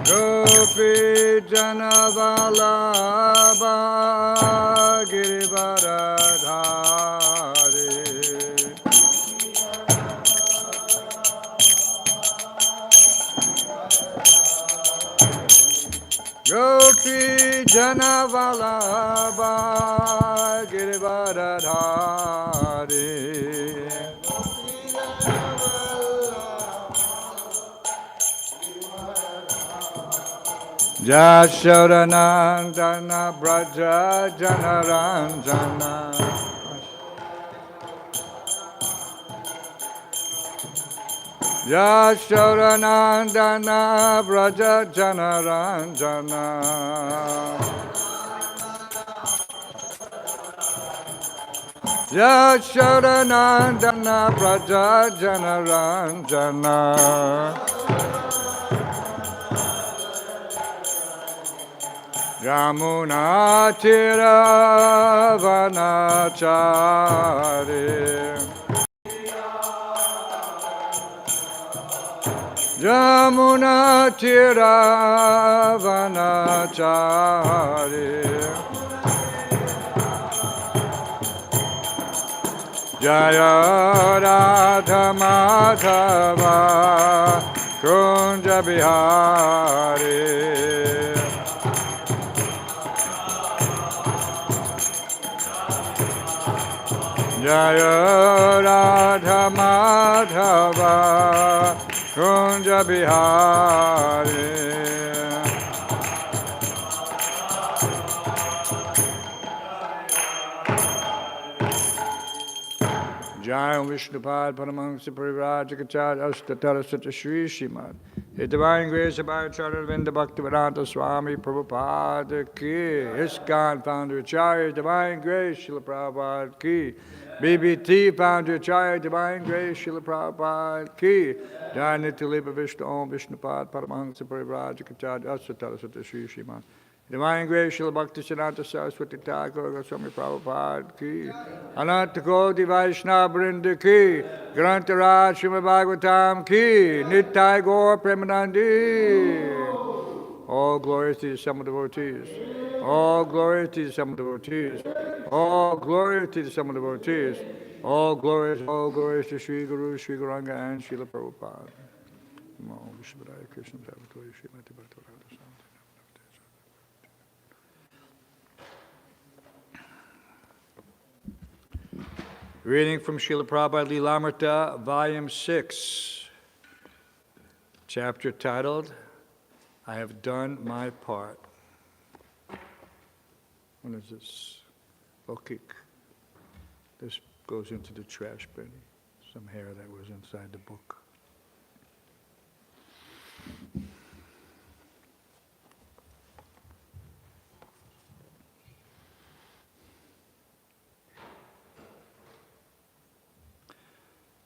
Gopi Janavalabha Girivaradhari Gopi Janavalabha Girivaradhari Jashodanandana Braja Janaranjana Jashodanandana Braja Janaranjana Jashodanandana Braja Janaranjana Yamuna Tiravanachari Yamuna Tiravanachari Jaya Radha Madhava Kunja Bihari Jaya Radha Madhava Kunja Bihari Jai Vishnupad Paramahansa Parivrajakacarya Astatara Sata Shri Srimad His Divine Grace of Acharya Vinda Bhaktivedanta Swami Prabhupada Ki ISKCON Founder Acharya Divine Grace Srila Prabhupada Ki BBT Founder Acharya Divine Grace Srila Prabhupada Ki Jai Nityaleva Vishnu Om Vishnupad Paramahansa Parivrajakacarya Astatara Sata Shri Srimad Divine Grace Srila Bhaktisiddhanta Saraswati Thakur Goswami Prabhupada Ki Ananta Koti Vaishnava Vrinda Ki Grantaraj Srimad Bhāgavatam Ki Nitai Gaur Premanandi All glories to the Sum of devotees. All glories to the Sum of devotees. All glories to the Sum of devotees. All glories to Sri Guru, Sri Gauranga and Srila Prabhupada. Namo Vishwadaya Krishna Bhagavate Srimati Bhaktivedanta Reading from Srila Prabhupada Lilamrita, Volume 6, chapter titled, I Have Done My Part. What is this? Lokik. This goes into the trash bin. Some hair that was inside the book.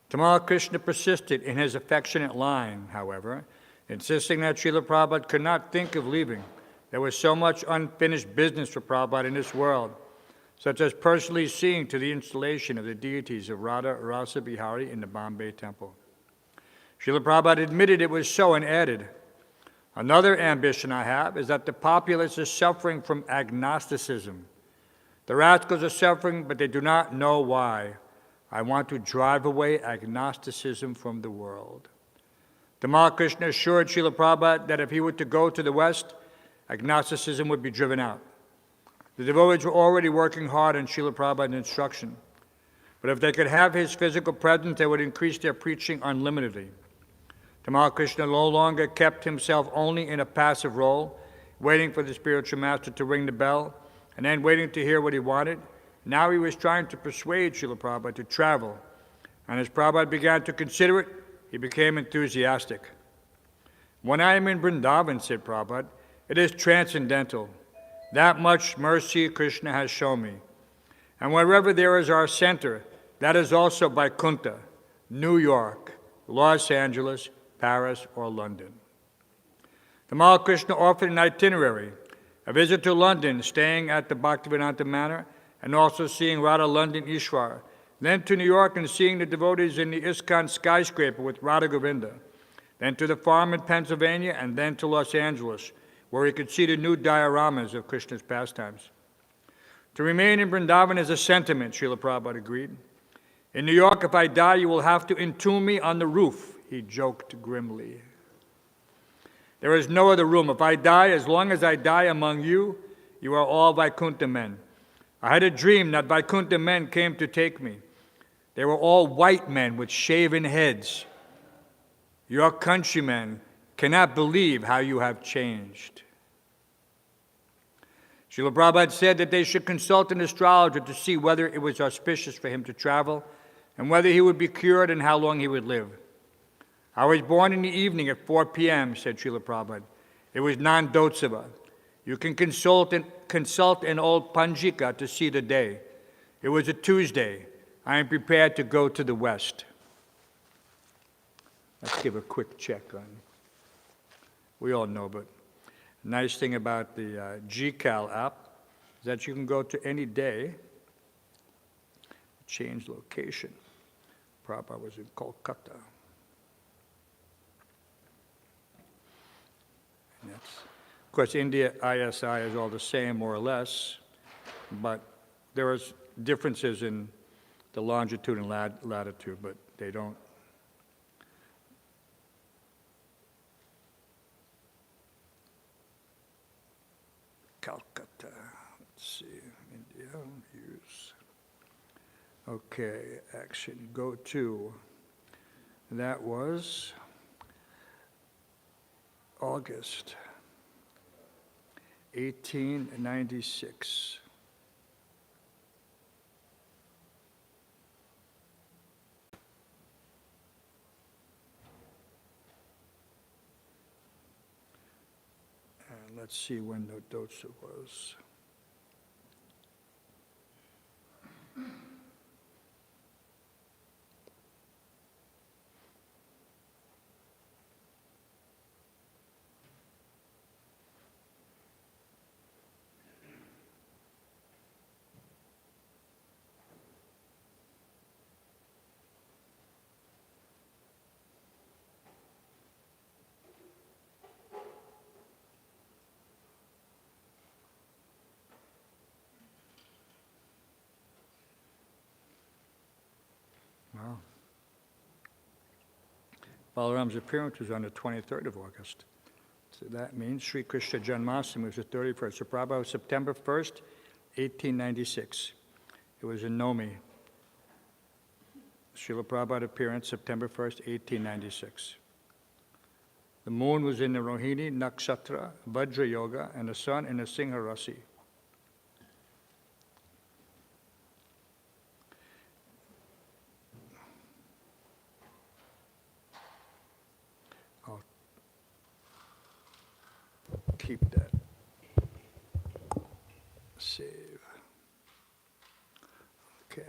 Tamal Krishna persisted in his affectionate line, however, insisting that Srila Prabhupada could not think of leaving. There was so much unfinished business for Prabhupada in this world, such as personally seeing to the installation of the deities of Radha Rasa Bihari in the Bombay temple. Srila Prabhupada admitted it was so and added, another ambition I have is that the populace is suffering from agnosticism. The rascals are suffering, but they do not know why. I want to drive away agnosticism from the world. Tamal Krishna assured Srila Prabhupada that if he were to go to the West, agnosticism would be driven out. The devotees were already working hard on Srila Prabhupada's instruction, but if they could have his physical presence, they would increase their preaching unlimitedly. Tamal Krishna no longer kept himself only in a passive role, waiting for the spiritual master to ring the bell, and then waiting to hear what he wanted. Now he was trying to persuade Srila Prabhupada to travel, and as Prabhupada began to consider it, he became enthusiastic. When I am in Vrindavan, said Prabhupada, it is transcendental. That much mercy Krishna has shown me. And wherever there is our center, that is also Vaikuntha, New York, Los Angeles, Paris, or London. Tamal Krishna offered an itinerary, a visit to London, staying at the Bhaktivedanta Manor, and also seeing Radha London Ishwar, then to New York and seeing the devotees in the ISKCON skyscraper with Radha Govinda, then to the farm in Pennsylvania, and then to Los Angeles, where he could see the new dioramas of Krishna's pastimes. To remain in Vrindavan is a sentiment, Srila Prabhupada agreed. In New York, if I die, you will have to entomb me on the roof, he joked grimly. There is no other room. If I die, as long as I die among you, you are all Vaikuntha men. I had a dream that Vaikuntha men came to take me. They were all white men with shaven heads. Your countrymen cannot believe how you have changed. Srila Prabhupada said that they should consult an astrologer to see whether it was auspicious for him to travel and whether he would be cured and how long he would live. I was born in the evening at 4 p.m., said Srila Prabhupada. It was non-dotsava. You can consult an old Panjika to see the day. It was a Tuesday. I am prepared to go to the West. Let's give a quick check on. We all know, but the nice thing about the GCal app is that you can go to any day, change location. Prabhupada was in Kolkata. And that's, of course, India ISI is all the same, more or less, but there are differences in the longitude and latitude, but they don't. Calcutta, let's see, India, use. Okay, action, go to. That was August 1896. And let's see when the Dotsa was. Wow. Balaram's appearance was on the 23rd of August. So that means Sri Krishna Janmashtami was the 31st. So Prabhupada was September 1st, 1896. It was in Nomi. Srila Prabhupada appearance, September 1st, 1896. The moon was in the Rohini Nakshatra, Vajra Yoga, and the sun in the Singha Rasi. Keep that. Save. Okay.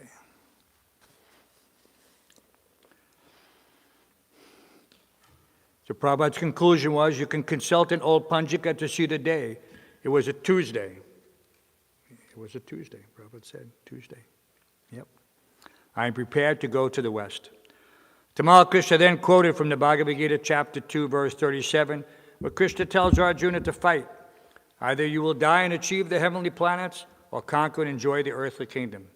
So Prabhupada's conclusion was, you can consult an old Panjika to see the day. It was a Tuesday. It was a Tuesday, Prabhupada said, Tuesday. Yep. I am prepared to go to the West. Tamal Krishna then quoted from the Bhagavad Gita, chapter 2, verse 37, where Krishna tells Arjuna to fight. Either you will die and achieve the heavenly planets, or conquer and enjoy the earthly kingdom.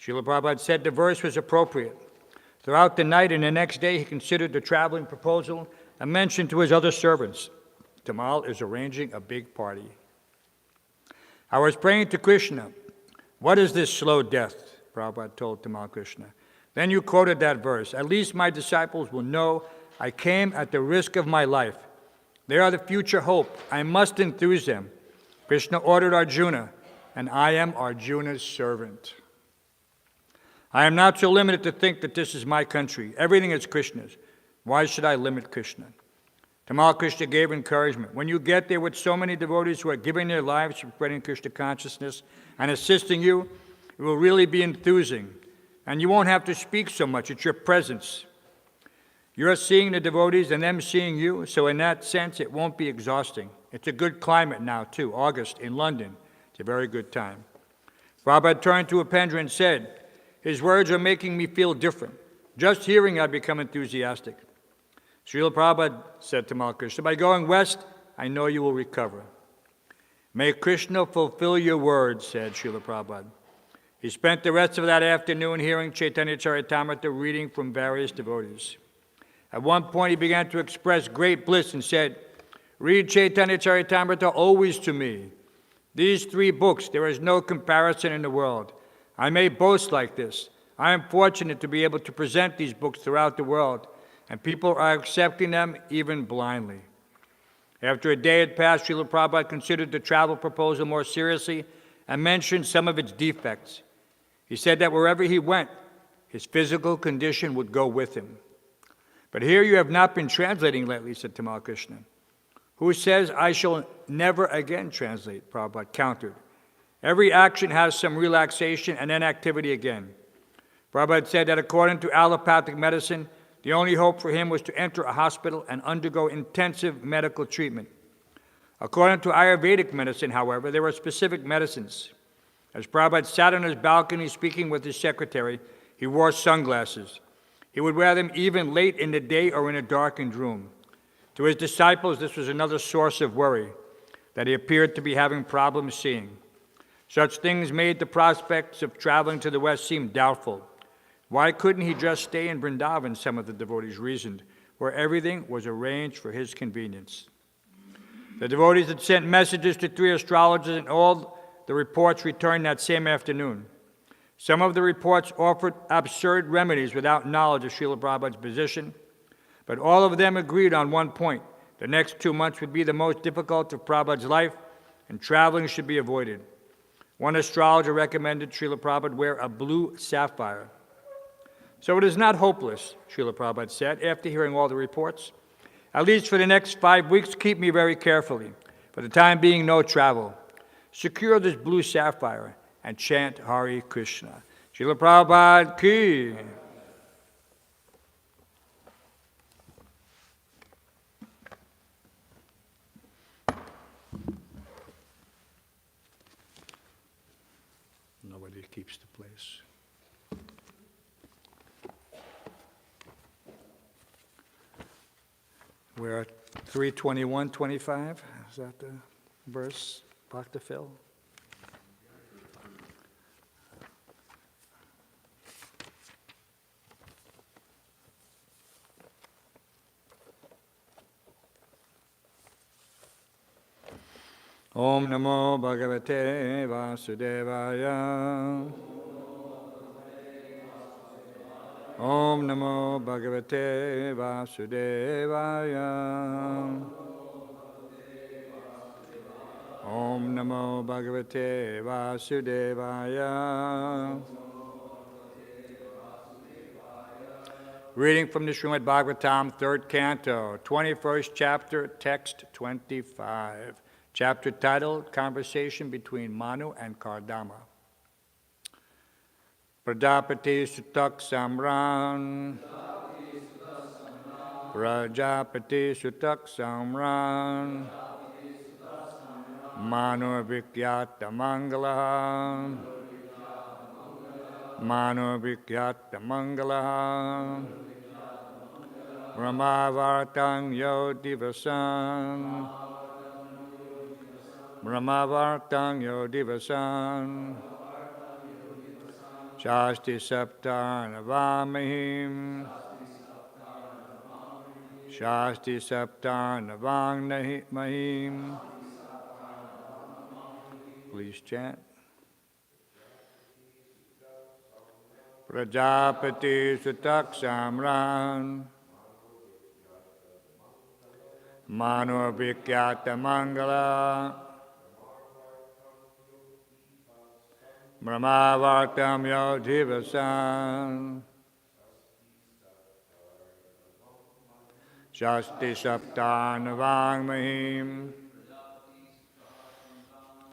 Srila Prabhupada said the verse was appropriate. Throughout the night and the next day, he considered the traveling proposal and mentioned to his other servants, Tamal is arranging a big party. I was praying to Krishna, what is this slow death? Prabhupada told Tamal Krishna. Then you quoted that verse. At least my disciples will know I came at the risk of my life. They are the future hope. I must enthuse them. Krishna ordered Arjuna, and I am Arjuna's servant. I am not so limited to think that this is my country. Everything is Krishna's. Why should I limit Krishna? Tamal Krishna gave encouragement. When you get there with so many devotees who are giving their lives for spreading Krishna consciousness and assisting you, it will really be enthusing. And you won't have to speak so much. It's your presence. You're seeing the devotees and them seeing you, so in that sense, it won't be exhausting. It's a good climate now, too. August in London. It's a very good time. Prabhupada turned to Upendra and said, his words are making me feel different. Just hearing, I've become enthusiastic. Srila Prabhupada said to Tamal Krishna, by going west, I know you will recover. May Krishna fulfill your words, said Srila Prabhupada. He spent the rest of that afternoon hearing Chaitanya Charitamrita reading from various devotees. At one point, he began to express great bliss and said, read Chaitanya Charitamrita always to me. These 3 books, there is no comparison in the world. I may boast like this. I am fortunate to be able to present these books throughout the world, and people are accepting them even blindly. After a day had passed, Srila Prabhupada considered the travel proposal more seriously and mentioned some of its defects. He said that wherever he went, his physical condition would go with him. But here you have not been translating lately, said Tamal Krishna. Who says I shall never again translate, Prabhupada countered. Every action has some relaxation and then activity again. Prabhupada said that according to allopathic medicine, the only hope for him was to enter a hospital and undergo intensive medical treatment. According to Ayurvedic medicine, however, there are specific medicines. As Prabhupada sat on his balcony speaking with his secretary, he wore sunglasses. He would wear them even late in the day or in a darkened room. To his disciples, this was another source of worry, that he appeared to be having problems seeing. Such things made the prospects of traveling to the West seem doubtful. Why couldn't he just stay in Vrindavan, some of the devotees reasoned, where everything was arranged for his convenience. The devotees had sent messages to 3 astrologers, and all the reports returned that same afternoon. Some of the reports offered absurd remedies without knowledge of Srila Prabhupada's position, but all of them agreed on one point. The next 2 months would be the most difficult of Prabhupada's life, and traveling should be avoided. One astrologer recommended Srila Prabhupada wear a blue sapphire. So it is not hopeless, Srila Prabhupada said, after hearing all the reports. At least for the next 5 weeks, keep me very carefully. For the time being, no travel. Secure this blue sapphire and chant Hare Krishna. Srila Prabhupada ki. Nobody keeps the place. We're at 321:25. Is that the verse, Dr. Phil? Om Namo Bhagavate Vasudevaya. Om Namo Bhagavate Vasudevaya. Om Namo Bhagavate Vasudevaya. Reading from the Srimad Bhāgavatam, 3rd Canto, 21st chapter, text 25. Chapter titled, Conversation Between Manu and Kardama. Prajapati Sutak Samran. Prajapati Sutak Samran. Manu Vikyata Mangala. Manu Vikyata Mangala. Brahmavartang Yo Divasan. Brahmavartang Yo Divasan. Shasti Saptana Vamahim. Shasti Saptana Vangnahim. Please chant. Prajapati Sutak Samran. Manu Vikyata Mangala. Brahmavartam Yo Divasan. Shasti Saptana Vangmahim.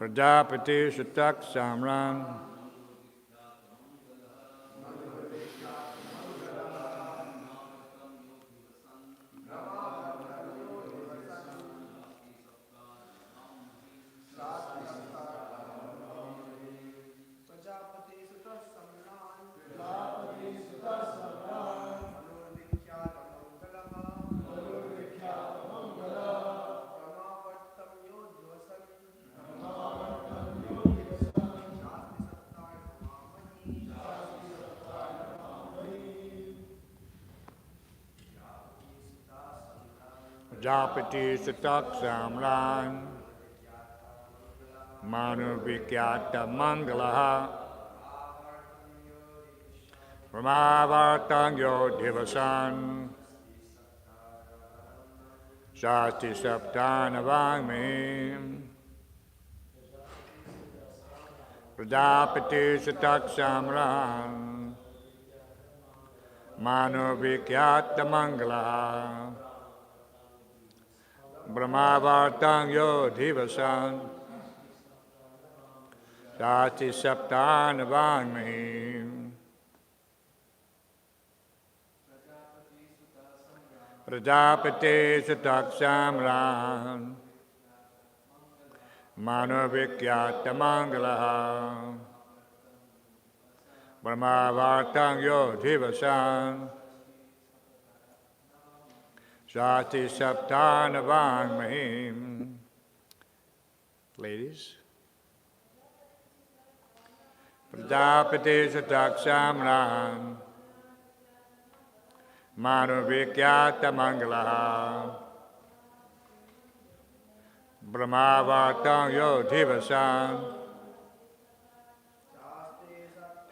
Prajapati Sutak Samran. Prajapati Satak Samran Manu Vikyata Mangalaha Brahmavartang Yo Divasan Shasti Saptana Vangmim Prajapati Satak Samran Manu Vikyata Mangalaha Brahmavartang Yo Divasan Shasti Saptana Vangmim Prajapati Satak Samran Manu Vikyata Mangalaha Brahmavartang Yo Divasan Shasti Saptana Vangmahim. Ladies. Prajapati Satak Samran Manu Vikyata Mangalaha Brahmavartang Yo Divasan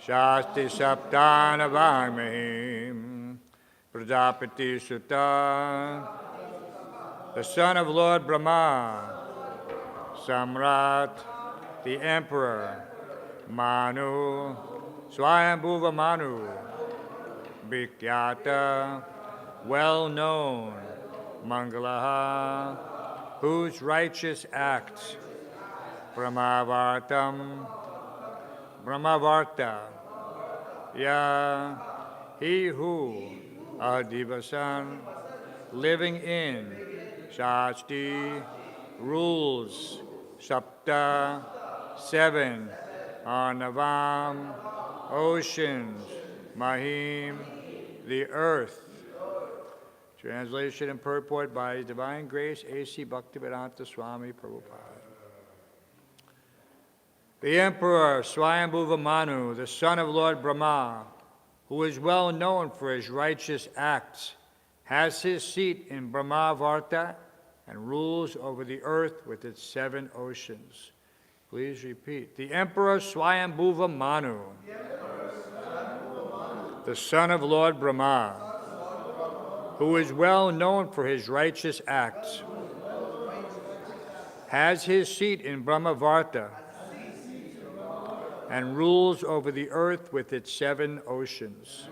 Shasti Saptana Vangmahim. Prajapati Sutta, the son of Lord Brahma, Samrat, the emperor, Manu, Swayambhuva Manu, Vikyata, well known, Mangalaha, whose righteous acts, Brahmavartam, Brahmavarta, Ya, he who, Adivasan, living in, Shasti, rules, Sapta, 7, Arnavam, oceans, Mahim, the earth. Translation and purport by His Divine Grace, A.C. Bhaktivedanta Swami Prabhupada. The Emperor Swayambhuva Manu, the son of Lord Brahma, who is well known for his righteous acts, has his seat in Brahmavarta and rules over the earth with its 7 oceans. Please repeat. The Emperor Swayambhuva Manu, the son of Lord Brahma, who is well known for his righteous acts, has his seat in Brahmavarta and rules over the earth with its 7 oceans.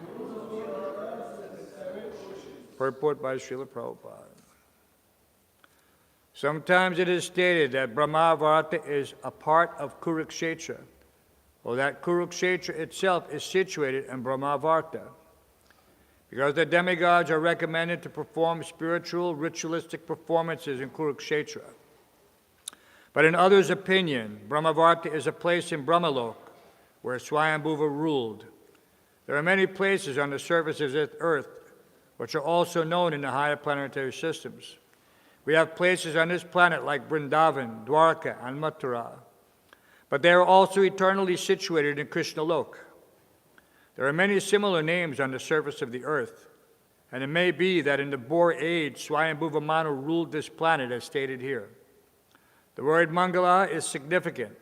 Purport by Srila Prabhupada. Sometimes it is stated that Brahmavarta is a part of Kurukshetra, or that Kurukshetra itself is situated in Brahmavarta, because the demigods are recommended to perform spiritual, ritualistic performances in Kurukshetra. But in others' opinion, Brahmavarta is a place in Brahmalok, where Swayambhuva ruled. There are many places on the surface of this earth which are also known in the higher planetary systems. We have places on this planet like Vrindavan, Dwarka, and Mathura, but they are also eternally situated in Krishnalok. There are many similar names on the surface of the earth, and it may be that in the Bohr age, Swayambhuva Manu ruled this planet as stated here. The word Mangala is significant.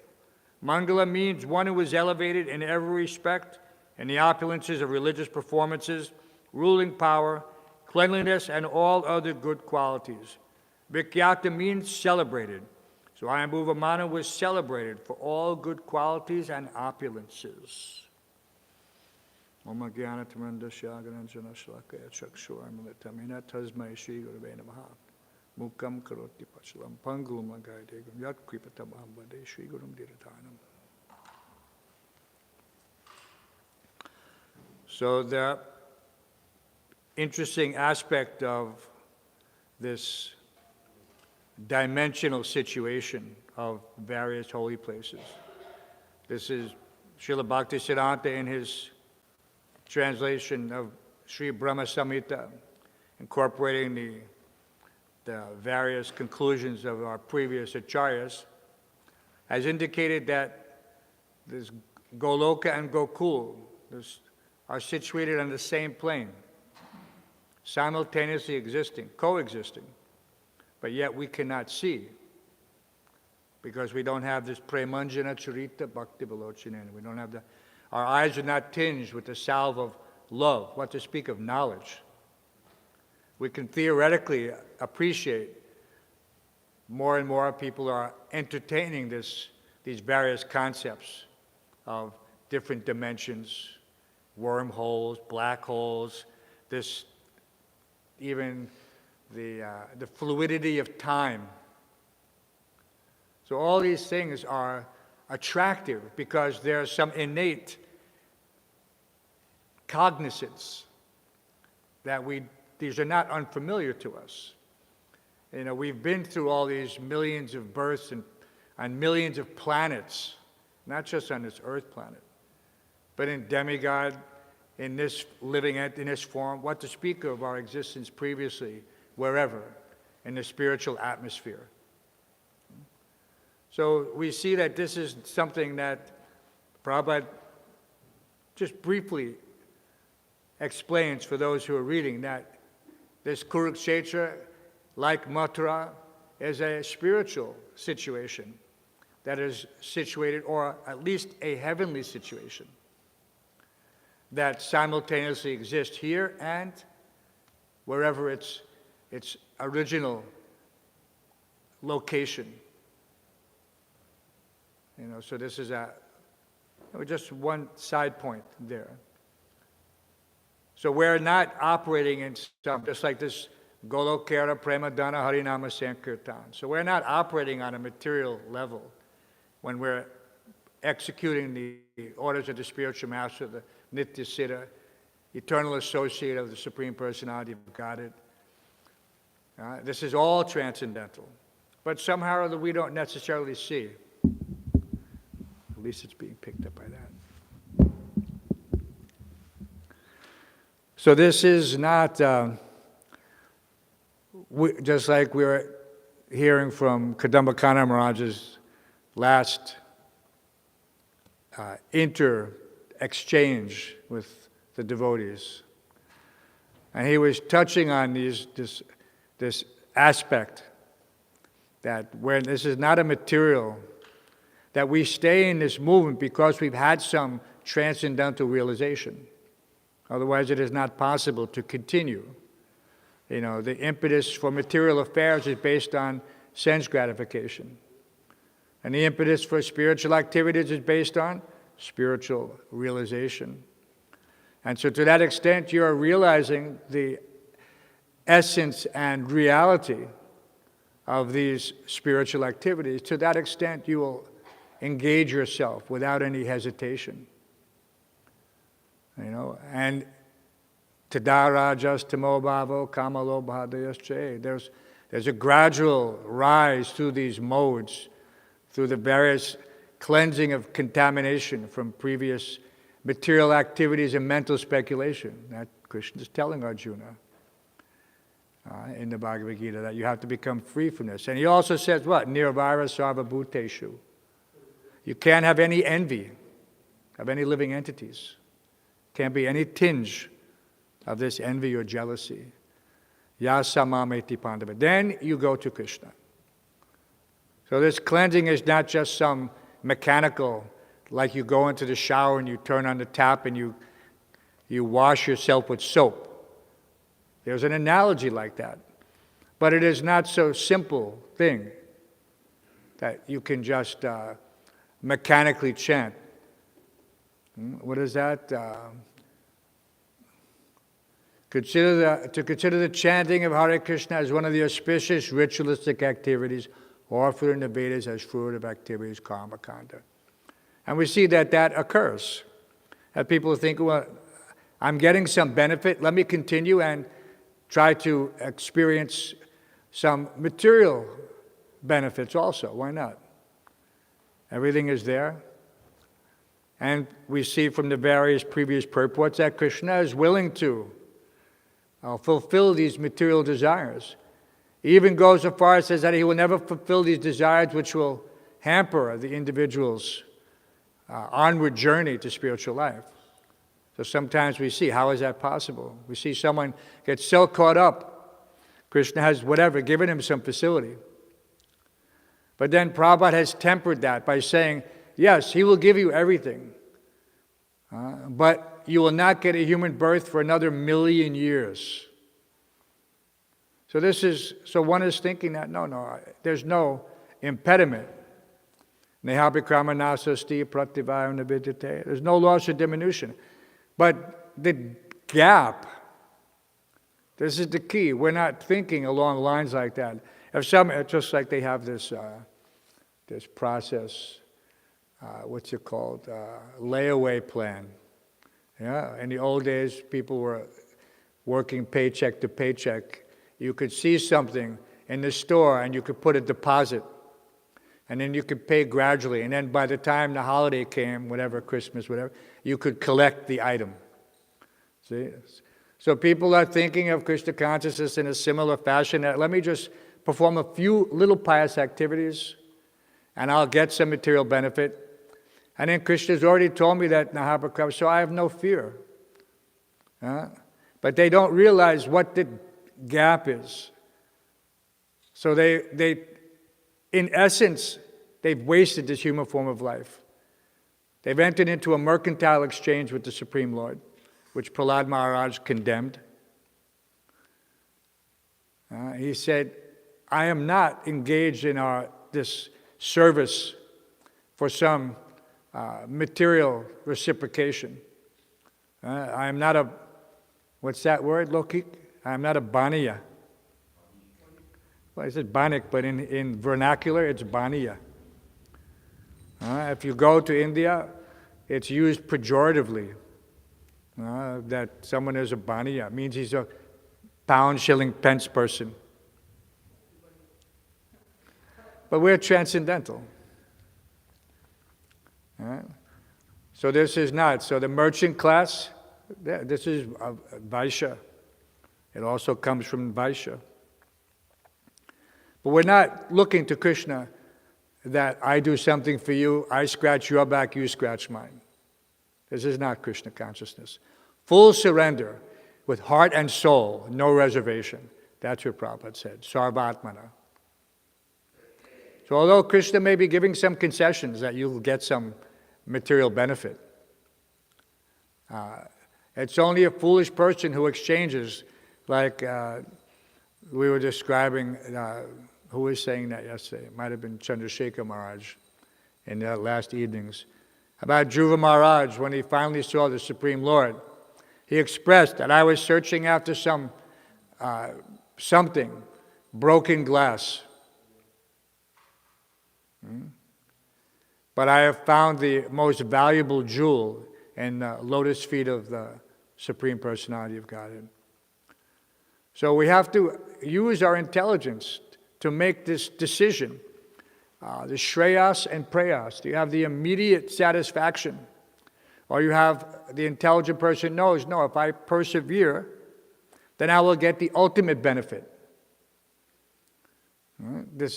Mangala means one who is elevated in every respect in the opulences of religious performances, ruling power, cleanliness, and all other good qualities. Vikyata means celebrated. Swayambhuva Manu was celebrated for all good qualities and opulences. Om Jnana Tamandasya Gananjana Shlakaya Chakshuramilatamina Tasmai Shri Gurave Namaha Mukam Karoti Pachalam Pangulum Lagayadegam Yat Kripatamaham Vade Shri Gurum Diratanam. So the interesting aspect of this dimensional situation of various holy places. This is Srila Bhaktisiddhanta in his translation of Sri Brahma Samhita, incorporating the various conclusions of our previous acharyas, has indicated that this Goloka and Gokul are situated on the same plane, simultaneously existing, coexisting. but yet we cannot see because we don't have this premanjana charita bhakti balochanena. We don't have our eyes are not tinged with the salve of love, what to speak of knowledge. We can theoretically appreciate more and more people are entertaining these various concepts of different dimensions, wormholes, black holes, even the fluidity of time. So all these things are attractive because there's some innate cognizance that these are not unfamiliar to us. You know, we've been through all these millions of births and millions of planets, not just on this earth planet, but in demigod, in this living in this form, what to speak of our existence previously, wherever, in the spiritual atmosphere. So we see that this is something that Prabhupada just briefly explains for those who are reading, that this Kurukshetra, like Mathura, is a spiritual situation that is situated, or at least a heavenly situation, that simultaneously exists here and wherever its original location. You know, so this is just one side point there. So we're not operating in some, just like this Golokera Premadana Harinama Sankirtan. So we're not operating on a material level when we're executing the orders of the spiritual master, the Nitya Siddha, eternal associate of the Supreme Personality of Godhead. This is all transcendental. But somehow or other we don't necessarily see. At least it's being picked up by that. So this is not, just like we were hearing from Kadambakana Maharaj's last exchange with the devotees. And he was touching on this aspect that where this is not a material, that we stay in this movement because we've had some transcendental realization. Otherwise, it is not possible to continue. You know, the impetus for material affairs is based on sense gratification. And the impetus for spiritual activities is based on spiritual realization. And so to that extent, you are realizing the essence and reality of these spiritual activities. To that extent, you will engage yourself without any hesitation. You know, and Tadarajas Tamo Bhavo Kamalo Bhadayasche. There's a gradual rise through these modes, through the various cleansing of contamination from previous material activities and mental speculation. That Krishna is telling Arjuna in the Bhagavad Gita, that you have to become free from this. And he also says what? Nirvara sarva bhuteshu. You can't have any envy of any living entities. Can't be any tinge of this envy or jealousy. Yasamameti pandava. Then you go to Krishna. So this cleansing is not just some mechanical, like you go into the shower and you turn on the tap and you wash yourself with soap. There's an analogy like that. But it is not so simple thing that you can just mechanically chant. What is that? To consider the chanting of Hare Krishna as one of the auspicious ritualistic activities offered in the Vedas as fruitive activities, karma kanda. And we see that occurs. That people think, well, I'm getting some benefit, let me continue and try to experience some material benefits also. Why not? Everything is there. And we see from the various previous purports that Krishna is willing to fulfill these material desires. He even goes so far as says that he will never fulfill these desires which will hamper the individual's onward journey to spiritual life. So sometimes we see, how is that possible? We see someone get so caught up, Krishna has, whatever, given him some facility. But then Prabhupada has tempered that by saying, yes, he will give you everything, but you will not get a human birth for another 1,000,000 years. So one is thinking that, no, there's no impediment. Nehabhikramanasasti prativayam navidyate. There's no loss or diminution. But the gap, this is the key. We're not thinking along lines like that. It's just like they have this process, what's it called? Layaway plan. Yeah, in the old days, people were working paycheck to paycheck. You could see something in the store and you could put a deposit. And then you could pay gradually. And then by the time the holiday came, whatever, Christmas, whatever, you could collect the item. See? So people are thinking of Krishna consciousness in a similar fashion. Let me just perform a few little pious activities and I'll get some material benefit. And then Krishna's already told me that Nahabhakram, so I have no fear. But they don't realize what the gap is. So they in essence, they've wasted this human form of life. They've entered into a mercantile exchange with the Supreme Lord, which Prahlad Maharaj condemned. He said, I am not engaged in this service for some material reciprocation. I am not a, what's that word, Lokik? I am not a baniya. Well, I said banik, but in vernacular, it's baniya. If you go to India, it's used pejoratively. That someone is a baniya. It means he's a pound, shilling, pence person. But we're transcendental. So this is not. So the merchant class, this is Vaishya. It also comes from Vaishya. But we're not looking to Krishna that I do something for you, I scratch your back, you scratch mine. This is not Krishna consciousness. Full surrender with heart and soul, no reservation. That's what Prabhupada said, Sarvatmana. So although Krishna may be giving some concessions that you'll get some material benefit, it's only a foolish person who exchanges, like we were describing, who was saying that yesterday? It might have been Chandrasekhar Maharaj in the last evenings. About Dhruva Maharaj, when he finally saw the Supreme Lord, he expressed that I was searching after something, broken glass. But I have found the most valuable jewel in the lotus feet of the Supreme Personality of Godhead. So we have to use our intelligence to make this decision. The shreyas and prayas. Do you have the immediate satisfaction? Or you have the intelligent person knows, no, if I persevere, then I will get the ultimate benefit. There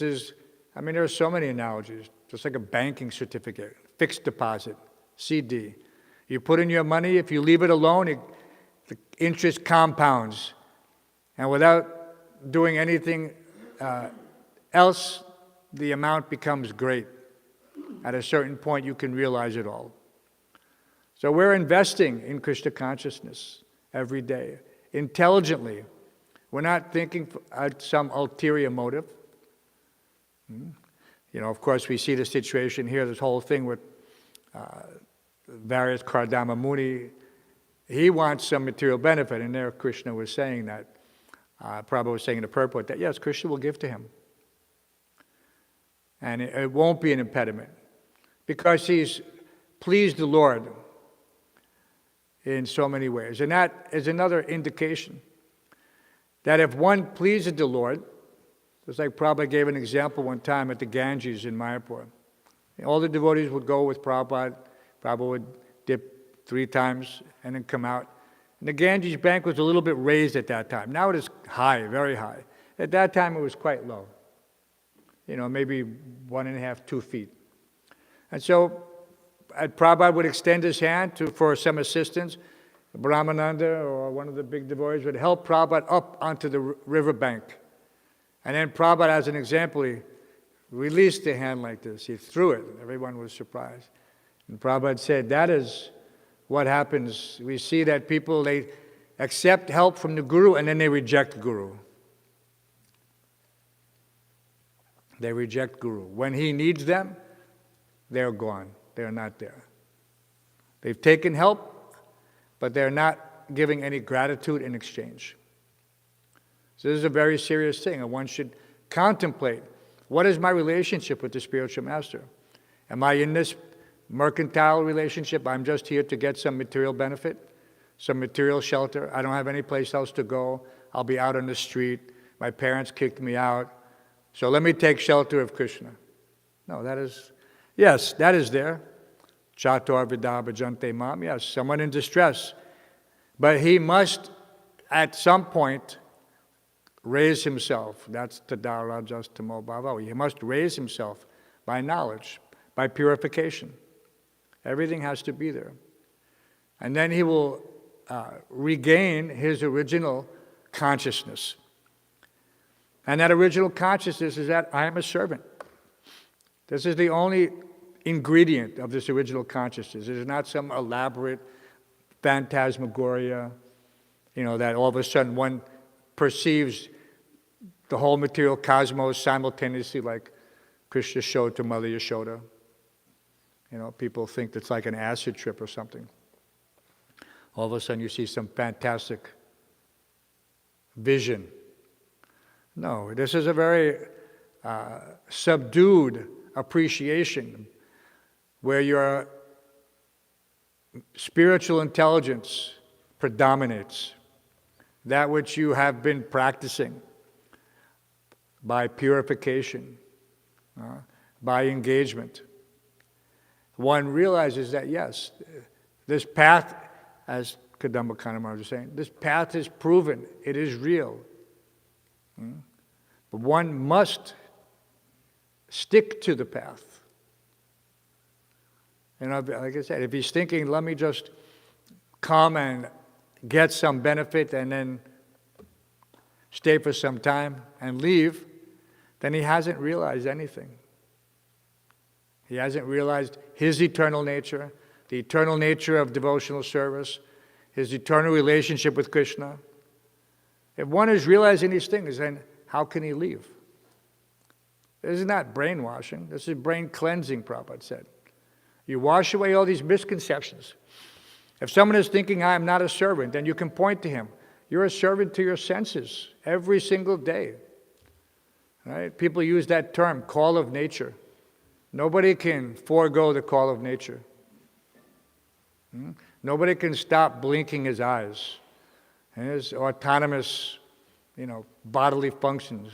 are so many analogies. Just like a banking certificate, fixed deposit, CD. You put in your money, if you leave it alone, the interest compounds. And without doing anything else, the amount becomes great. At a certain point, you can realize it all. So we're investing in Krishna consciousness every day, intelligently. We're not thinking at some ulterior motive. Of course, we see the situation here, this whole thing with various Kardama Muni. He wants some material benefit, and there Krishna was saying that. Prabhupada was saying in the purport that, yes, Krishna will give to him. And it won't be an impediment, because he's pleased the Lord in so many ways. And that is another indication that if one pleases the Lord, just like Prabhupada gave an example one time at the Ganges in Mayapur. All the devotees would go with Prabhupada. Prabhupada would dip 3 times and then come out. And the Ganges bank was a little bit raised at that time. Now it is high, very high. At that time it was quite low. Maybe 1.5, 2 feet. And so Prabhupada would extend his hand for some assistance, Brahmananda or one of the big devotees would help Prabhupada up onto the riverbank. And then Prabhupada, as an example, he released the hand like this. He threw it. Everyone was surprised. And Prabhupada said, that is what happens. We see that people, they accept help from the Guru and then they reject Guru. They reject Guru. When he needs them, they're gone. They're not there. They've taken help, but they're not giving any gratitude in exchange. So this is a very serious thing, and one should contemplate, what is my relationship with the spiritual master? Am I in this mercantile relationship? I'm just here to get some material benefit, some material shelter. I don't have any place else to go. I'll be out on the street. My parents kicked me out. So let me take shelter of Krishna. No, that is, yes, that is there. Chatur vida bhajante mam, yes, someone in distress. But he must, at some point, raise himself. That's tadara justamo bhavo. He must raise himself by knowledge, by purification. Everything has to be there. And then he will regain his original consciousness. And that original consciousness is that I am a servant. This is the only ingredient of this original consciousness. It is not some elaborate phantasmagoria, that all of a sudden one perceives the whole material cosmos simultaneously, like Krishna showed to Mother Yashoda. People think it's like an acid trip or something. All of a sudden you see some fantastic vision. No, this is a very subdued appreciation where your spiritual intelligence predominates. That which you have been practicing by purification, by engagement. One realizes that, yes, this path, as Kadamba Kanamar was saying, this path is proven, it is real. But one must stick to the path. Like I said, if he's thinking, let me just come and get some benefit and then stay for some time and leave, then he hasn't realized anything. He hasn't realized his eternal nature, the eternal nature of devotional service, his eternal relationship with Krishna. If one is realizing these things, then how can he leave? This is not brainwashing. This is brain cleansing, Prabhupada said. You wash away all these misconceptions. If someone is thinking, I am not a servant, then you can point to him. You're a servant to your senses every single day. Right? People use that term, call of nature. Nobody can forego the call of nature. Nobody can stop blinking his eyes and his autonomous, bodily functions.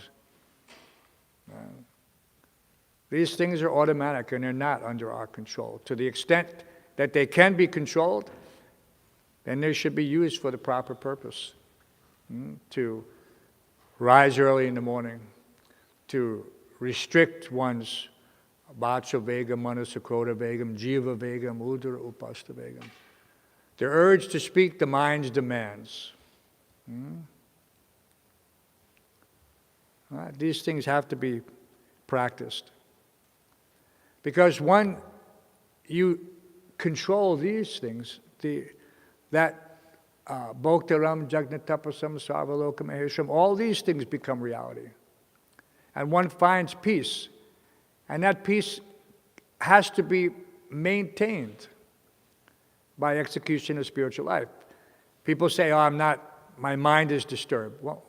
These things are automatic and they're not under our control. To the extent that they can be controlled, then they should be used for the proper purpose. To rise early in the morning, to restrict one's Vacha Vegam, Manasakota Vegam, Jiva Vegam, Udara Upasta Vegam. The urge to speak the mind's demands. These things have to be practiced. Because you control these things, that Bhoktaram, Jagnatapasam, Sarvalokam, Mahesham, all these things become reality. And one finds peace. And that peace has to be maintained by execution of spiritual life. People say, my mind is disturbed. Well,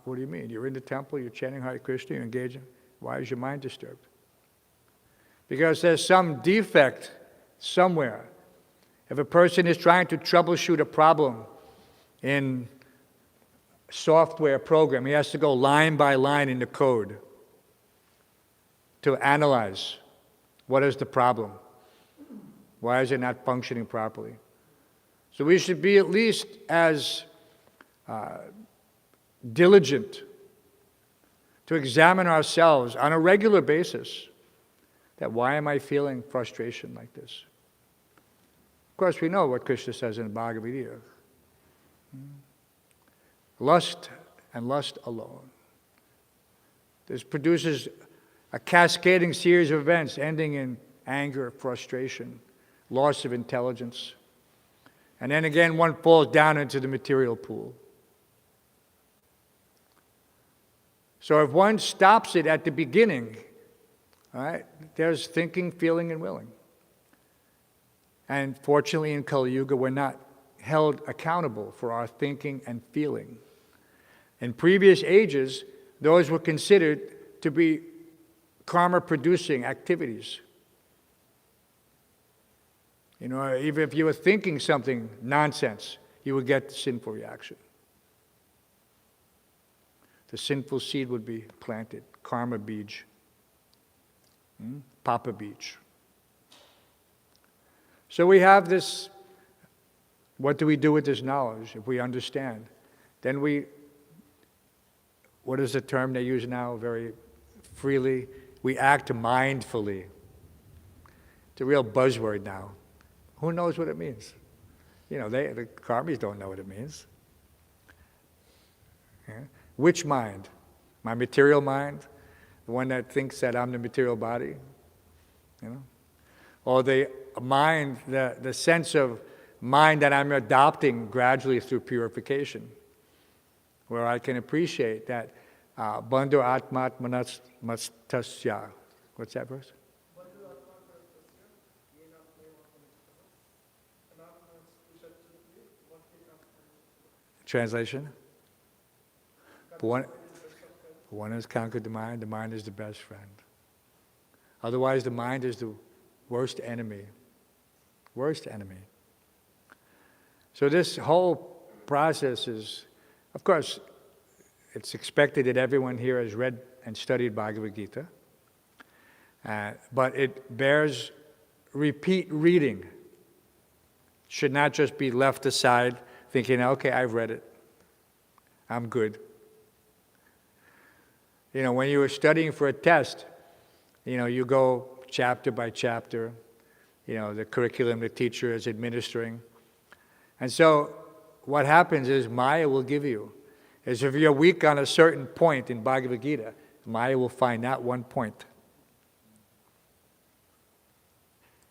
what do you mean? You're in the temple, you're chanting Hare Krishna, you're engaging. Why is your mind disturbed? Because there's some defect somewhere. If a person is trying to troubleshoot a problem in software program, he has to go line by line in the code to analyze what is the problem. Why is it not functioning properly? So we should be at least as diligent to examine ourselves on a regular basis. That why am I feeling frustration like this? Of course, we know what Krishna says in the Bhagavad Gita. Lust and lust alone. This produces a cascading series of events ending in anger, frustration, loss of intelligence. And then again, one falls down into the material pool. So if one stops it at the beginning, all right, there's thinking, feeling, and willing. And fortunately in Kali Yuga, we're not held accountable for our thinking and feeling. In previous ages, those were considered to be karma-producing activities. You know, even if you were thinking something nonsense, you would get the sinful reaction. The sinful seed would be planted, karma bij, papa bij. So we have this, what do we do with this knowledge if we understand? Then what is the term they use now very freely? We act mindfully. It's a real buzzword now. Who knows what it means? You know, the karmis don't know what it means. Yeah? Which mind? My material mind? The one that thinks that I'm the material body? You know? Or the mind, the sense of mind that I'm adopting gradually through purification, where I can appreciate that bandhu atmat manas mastasya. What's that verse? Translation? One has conquered the mind is the best friend. Otherwise, the mind is the worst enemy. Worst enemy. So this whole process is, of course, it's expected that everyone here has read and studied Bhagavad Gita, but it bears repeat reading. Should not just be left aside thinking, okay, I've read it. I'm good. You know, when you were studying for a test, you know, you go chapter by chapter, you know, the curriculum the teacher is administering. And so what happens is Maya will give you, is if you're weak on a certain point in Bhagavad Gita, Maya will find that one point.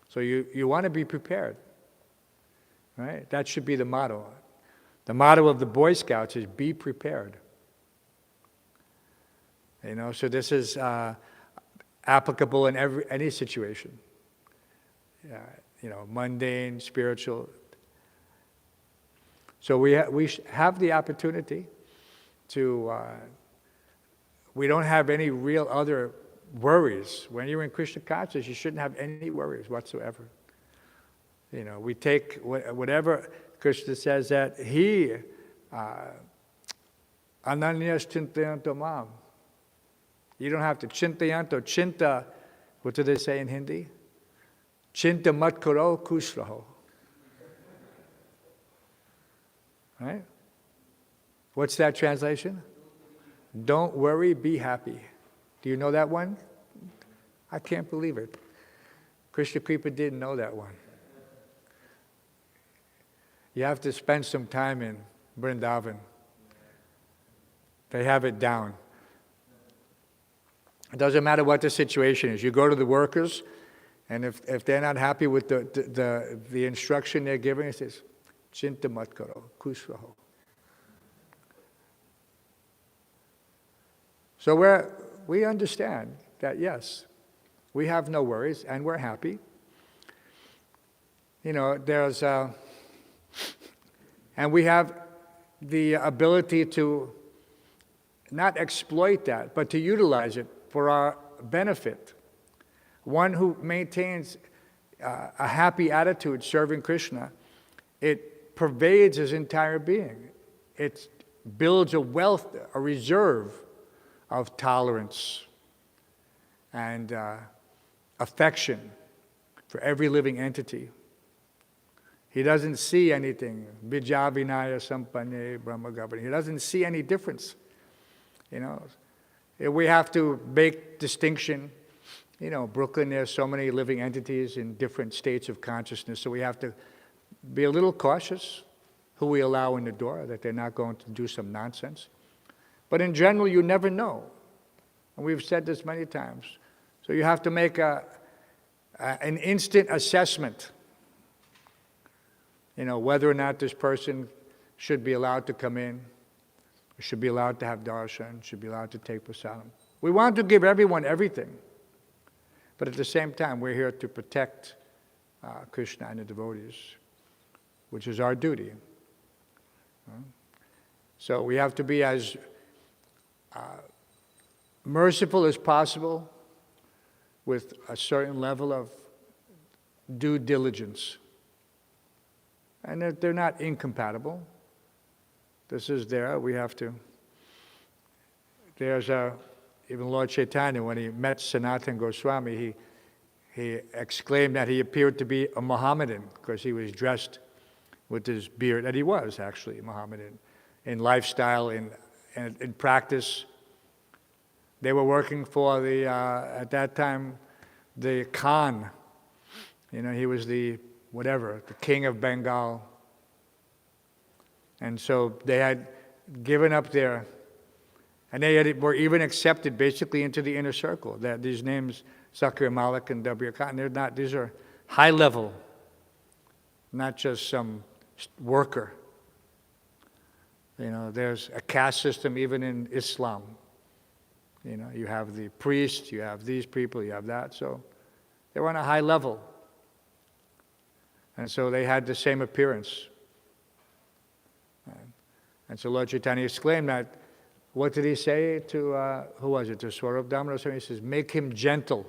So you want to be prepared, right? That should be the motto. The motto of the Boy Scouts is be prepared. You know, so this is applicable in any situation. You know, mundane, spiritual. So we have the opportunity to, we don't have any real other worries. When you're in Krishna consciousness, you shouldn't have any worries whatsoever. You know, we take whatever Krishna says that he, ananyas chintayanto mam. You don't have to chintayanto, chinta, what do they say in Hindi? Chinta mat karo kushraho. Right? What's that translation? Don't worry, be happy. Do you know that one? I can't believe it. Krishna Kripa didn't know that one. You have to spend some time in Vrindavan. They have it down. It doesn't matter what the situation is. You go to the workers, and if they're not happy with the instruction they're giving, it says, Chinta mat karo, kushraho. So we understand that, yes, we have no worries, and we're happy. You know, and we have the ability to not exploit that, but to utilize it for our benefit. One who maintains a happy attitude serving Krishna, it pervades his entire being. It builds a wealth, a reserve of tolerance and affection for every living entity. He doesn't see anything. Vijavinaya sampanne brahmagavani. He doesn't see any difference. You know, we have to make distinction. You know, Brooklyn, there's so many living entities in different states of consciousness, so we have to be a little cautious who we allow in the door, that they're not going to do some nonsense. But in general, you never know. And we've said this many times. So you have to make an instant assessment, whether or not this person should be allowed to come in, should be allowed to have darshan, should be allowed to take prasadam. We want to give everyone everything. But at the same time, we're here to protect Krishna and the devotees, which is our duty. So we have to be as merciful as possible with a certain level of due diligence. And they're not incompatible. This is there. We have to. There's even Lord Chaitanya, when he met Sanatana Goswami, he exclaimed that he appeared to be a Mohammedan because he was dressed with his beard, and he was actually a Mohammedan in lifestyle, in practice. They were working for at that time, the Khan. He was the king of Bengal. And so they had given up and they were even accepted basically into the inner circle. That these names, Zakir Malik and W. Khan, these are high level, not just some worker. There's a caste system even in Islam. You have the priest, you have these people, you have that. So they were on a high level. And so they had the same appearance. And so Lord Chaitanya exclaimed that, what did he say to, who was it, to Swarup Damodar? He says, make him gentle.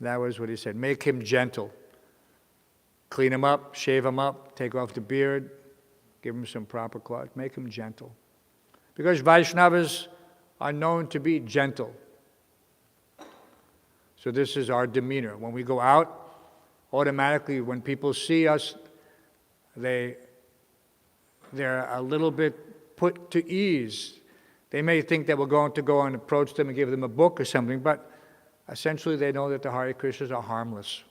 That was what he said, make him gentle. Clean him up, shave him up, take off the beard, give him some proper cloth, make him gentle. Because Vaishnavas are known to be gentle. So this is our demeanor. When we go out, automatically when people see us, they're a little bit put to ease. They may think that we're going to go and approach them and give them a book or something, but essentially they know that the Hare Krishnas are harmless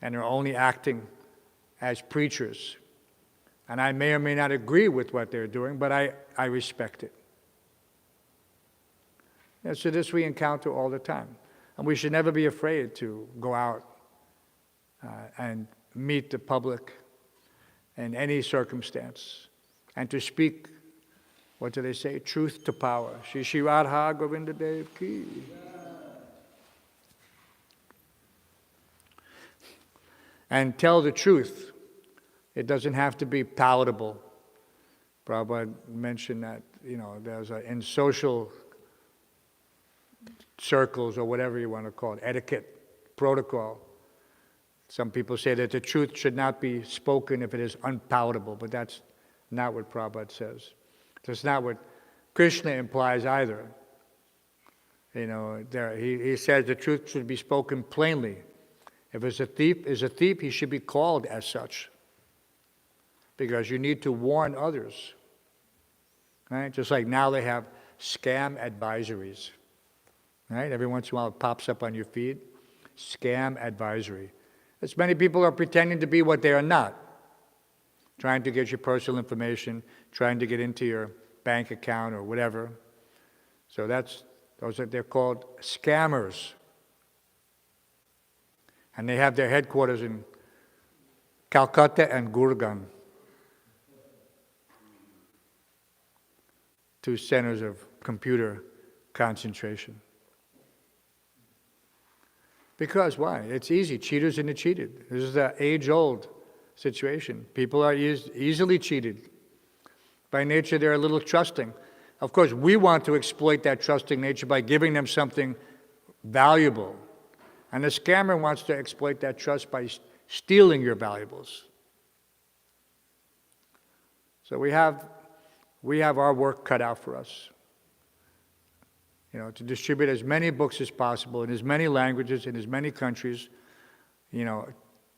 and are only acting as preachers. And I may or may not agree with what they're doing, but I respect it. So this we encounter all the time. And we should never be afraid to go out and meet the public in any circumstance, and to speak, what do they say? Truth to power. Shri Shri Radha Govinda Dev Ki. And tell the truth. It doesn't have to be palatable. Prabhupada mentioned that, there's in social circles, or whatever you want to call it, etiquette, protocol. Some people say that the truth should not be spoken if it is unpalatable, but that's not what Prabhupada says. That's not what Krishna implies either. He says the truth should be spoken plainly. If a thief is a thief, he should be called as such. Because you need to warn others. Right? Just like now they have scam advisories. Right? Every once in a while it pops up on your feed. Scam advisory. As many people are pretending to be what they are not. Trying to get your personal information, trying to get into your bank account or whatever. So they're called scammers. And they have their headquarters in Calcutta and Gurgaon. 2 centers of computer concentration. Because why? It's easy. Cheaters and the cheated. This is the age-old situation. People are easily cheated. By nature, they're a little trusting. Of course, we want to exploit that trusting nature by giving them something valuable. And the scammer wants to exploit that trust by stealing your valuables. So we have our work cut out for us. To distribute as many books as possible in as many languages, in as many countries,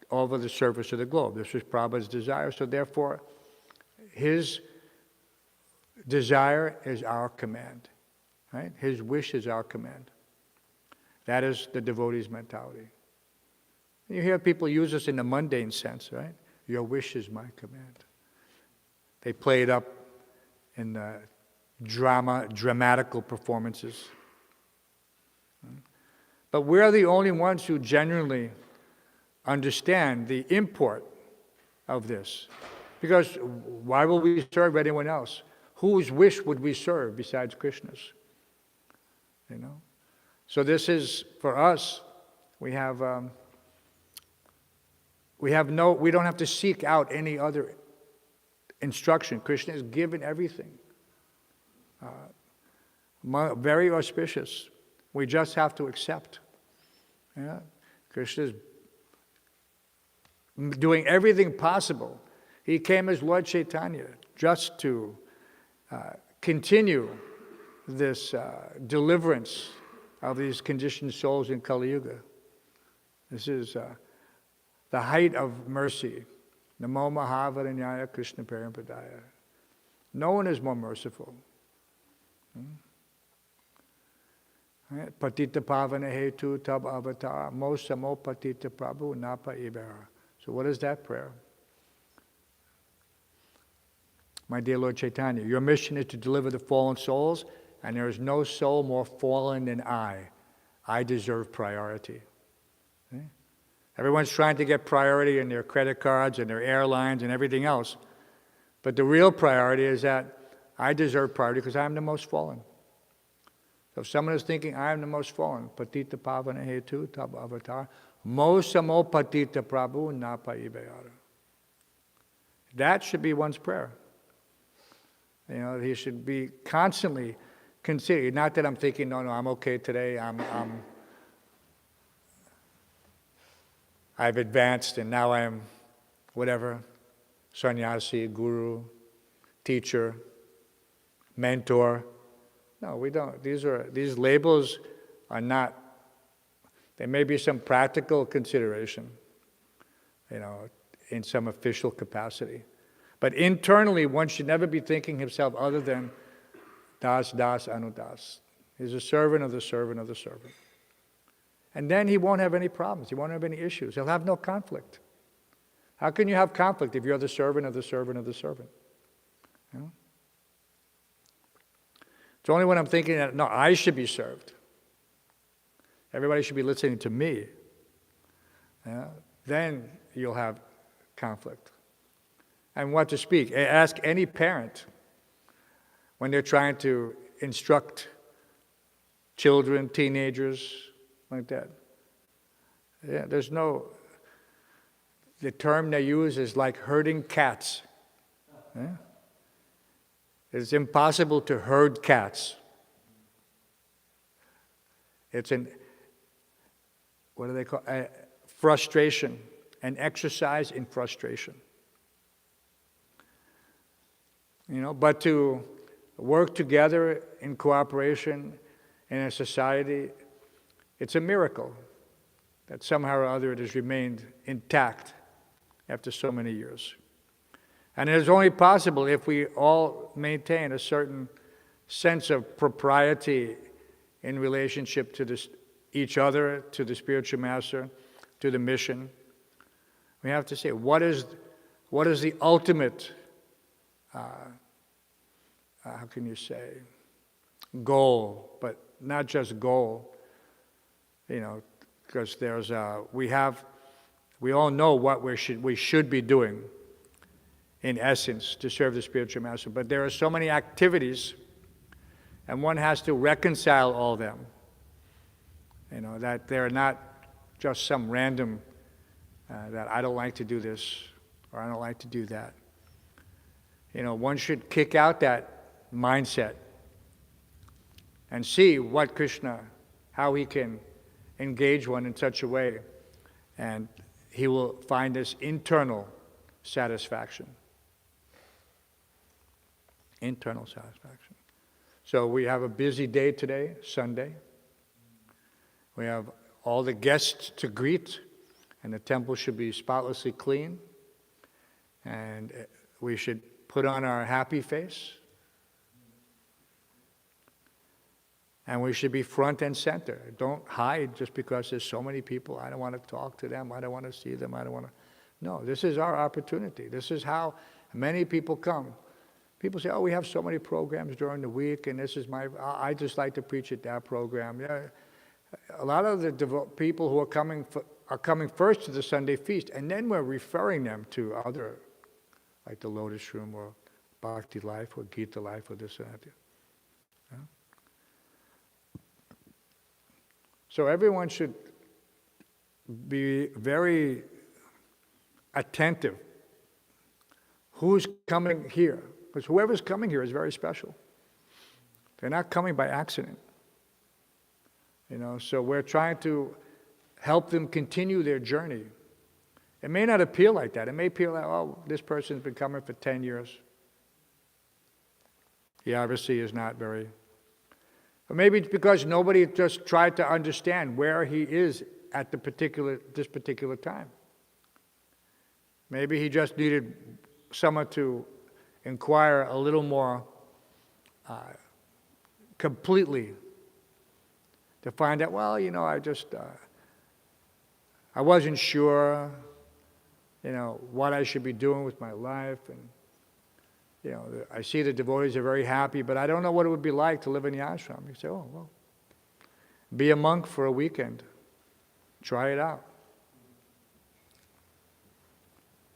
over the surface of the globe. This was Prabhupada's desire, so therefore, his desire is our command, right? His wish is our command. That is the devotee's mentality. You hear people use this in the mundane sense, right? Your wish is my command. They play it up in the dramatical performances. But we're the only ones who genuinely understand the import of this. Because why will we serve anyone else? Whose wish would we serve besides Krishna's? You know? So this is, for us, we don't have to seek out any other instruction. Krishna has given everything. Very auspicious. We just have to accept. Yeah? Krishna is doing everything possible. He came as Lord Chaitanya just to continue this deliverance of these conditioned souls in Kali Yuga. This is the height of mercy. Namo Mahavaranyaya Krishna Parampadaya. No one is more merciful. Patita Pavana Hetu Tab Avatar Mo Samo Patita Prabhu Napa Ibera. So what is that prayer? My dear Lord Chaitanya, your mission is to deliver the fallen souls, and there is no soul more fallen than I. I deserve priority. Okay? Everyone's trying to get priority in their credit cards and their airlines and everything else. But the real priority is that I deserve priority because I'm the most fallen. So if someone is thinking, I am the most fallen, Patita Pavana Hetu Tab Avatar, Mo Samo Patita Prabhu Napa Ibeyara. That should be one's prayer. You know, he should be constantly considering. Not that I'm thinking, no, I'm okay today. I've advanced and now I'm whatever, sannyasi, guru, teacher, mentor. No, we don't. These labels are not. There may be some practical consideration, you know, in some official capacity. But internally, one should never be thinking himself other than Das, Das, Anudas. He's a servant of the servant of the servant. And then he won't have any problems. He won't have any issues. He'll have no conflict. How can you have conflict if you're the servant of the servant of the servant? You know? It's only when I'm thinking that, no, I should be served. Everybody should be listening to me. Yeah? Then you'll have conflict. And what to speak. Ask any parent when they're trying to instruct children, teenagers, like that. Yeah, there's no, the term they use is like herding cats. Yeah? It's impossible to herd cats. It's what do they call frustration, an exercise in frustration. You know, but to work together in cooperation in a society, it's a miracle that somehow or other it has remained intact after so many years. And it is only possible if we all maintain a certain sense of propriety in relationship to each other, to the spiritual master, to the mission. We have to say, what is the ultimate how can you say, goal, but not just goal, you know, because there's we all know what we should be doing in essence to serve the spiritual master, but there are so many activities and one has to reconcile all of them, you know, that they're not just some random that I don't like to do this or I don't like to do that. You know, one should kick out that mindset and see what Krishna, how he can engage one in such a way, and he will find this internal satisfaction. Internal satisfaction. So we have a busy day today, Sunday. We have all the guests to greet, and the temple should be spotlessly clean, and we should put on our happy face. And we should be front and center. Don't hide just because there's so many people. I don't want to talk to them. I don't want to see them. I don't want to. No, this is our opportunity. This is how many people come. People say, oh, we have so many programs during the week, and this is I just like to preach at that program. Yeah. A lot of the people who are coming first to the Sunday feast, and then we're referring them to other, like the Lotus Room or Bhakti Life or Gita Life or this and that. Yeah. So everyone should be very attentive. Who's coming here? Because whoever's coming here is very special. They're not coming by accident. So we're trying to help them continue their journey. It may not appear like that. It may appear like, oh, this person's been coming for 10 years. He obviously is not very... Or maybe it's because nobody just tried to understand where he is at this particular time. Maybe he just needed someone to inquire a little more completely to find out, well, I wasn't sure, what I should be doing with my life. And, I see the devotees are very happy, but I don't know what it would be like to live in the ashram. You say, oh, well, be a monk for a weekend. Try it out.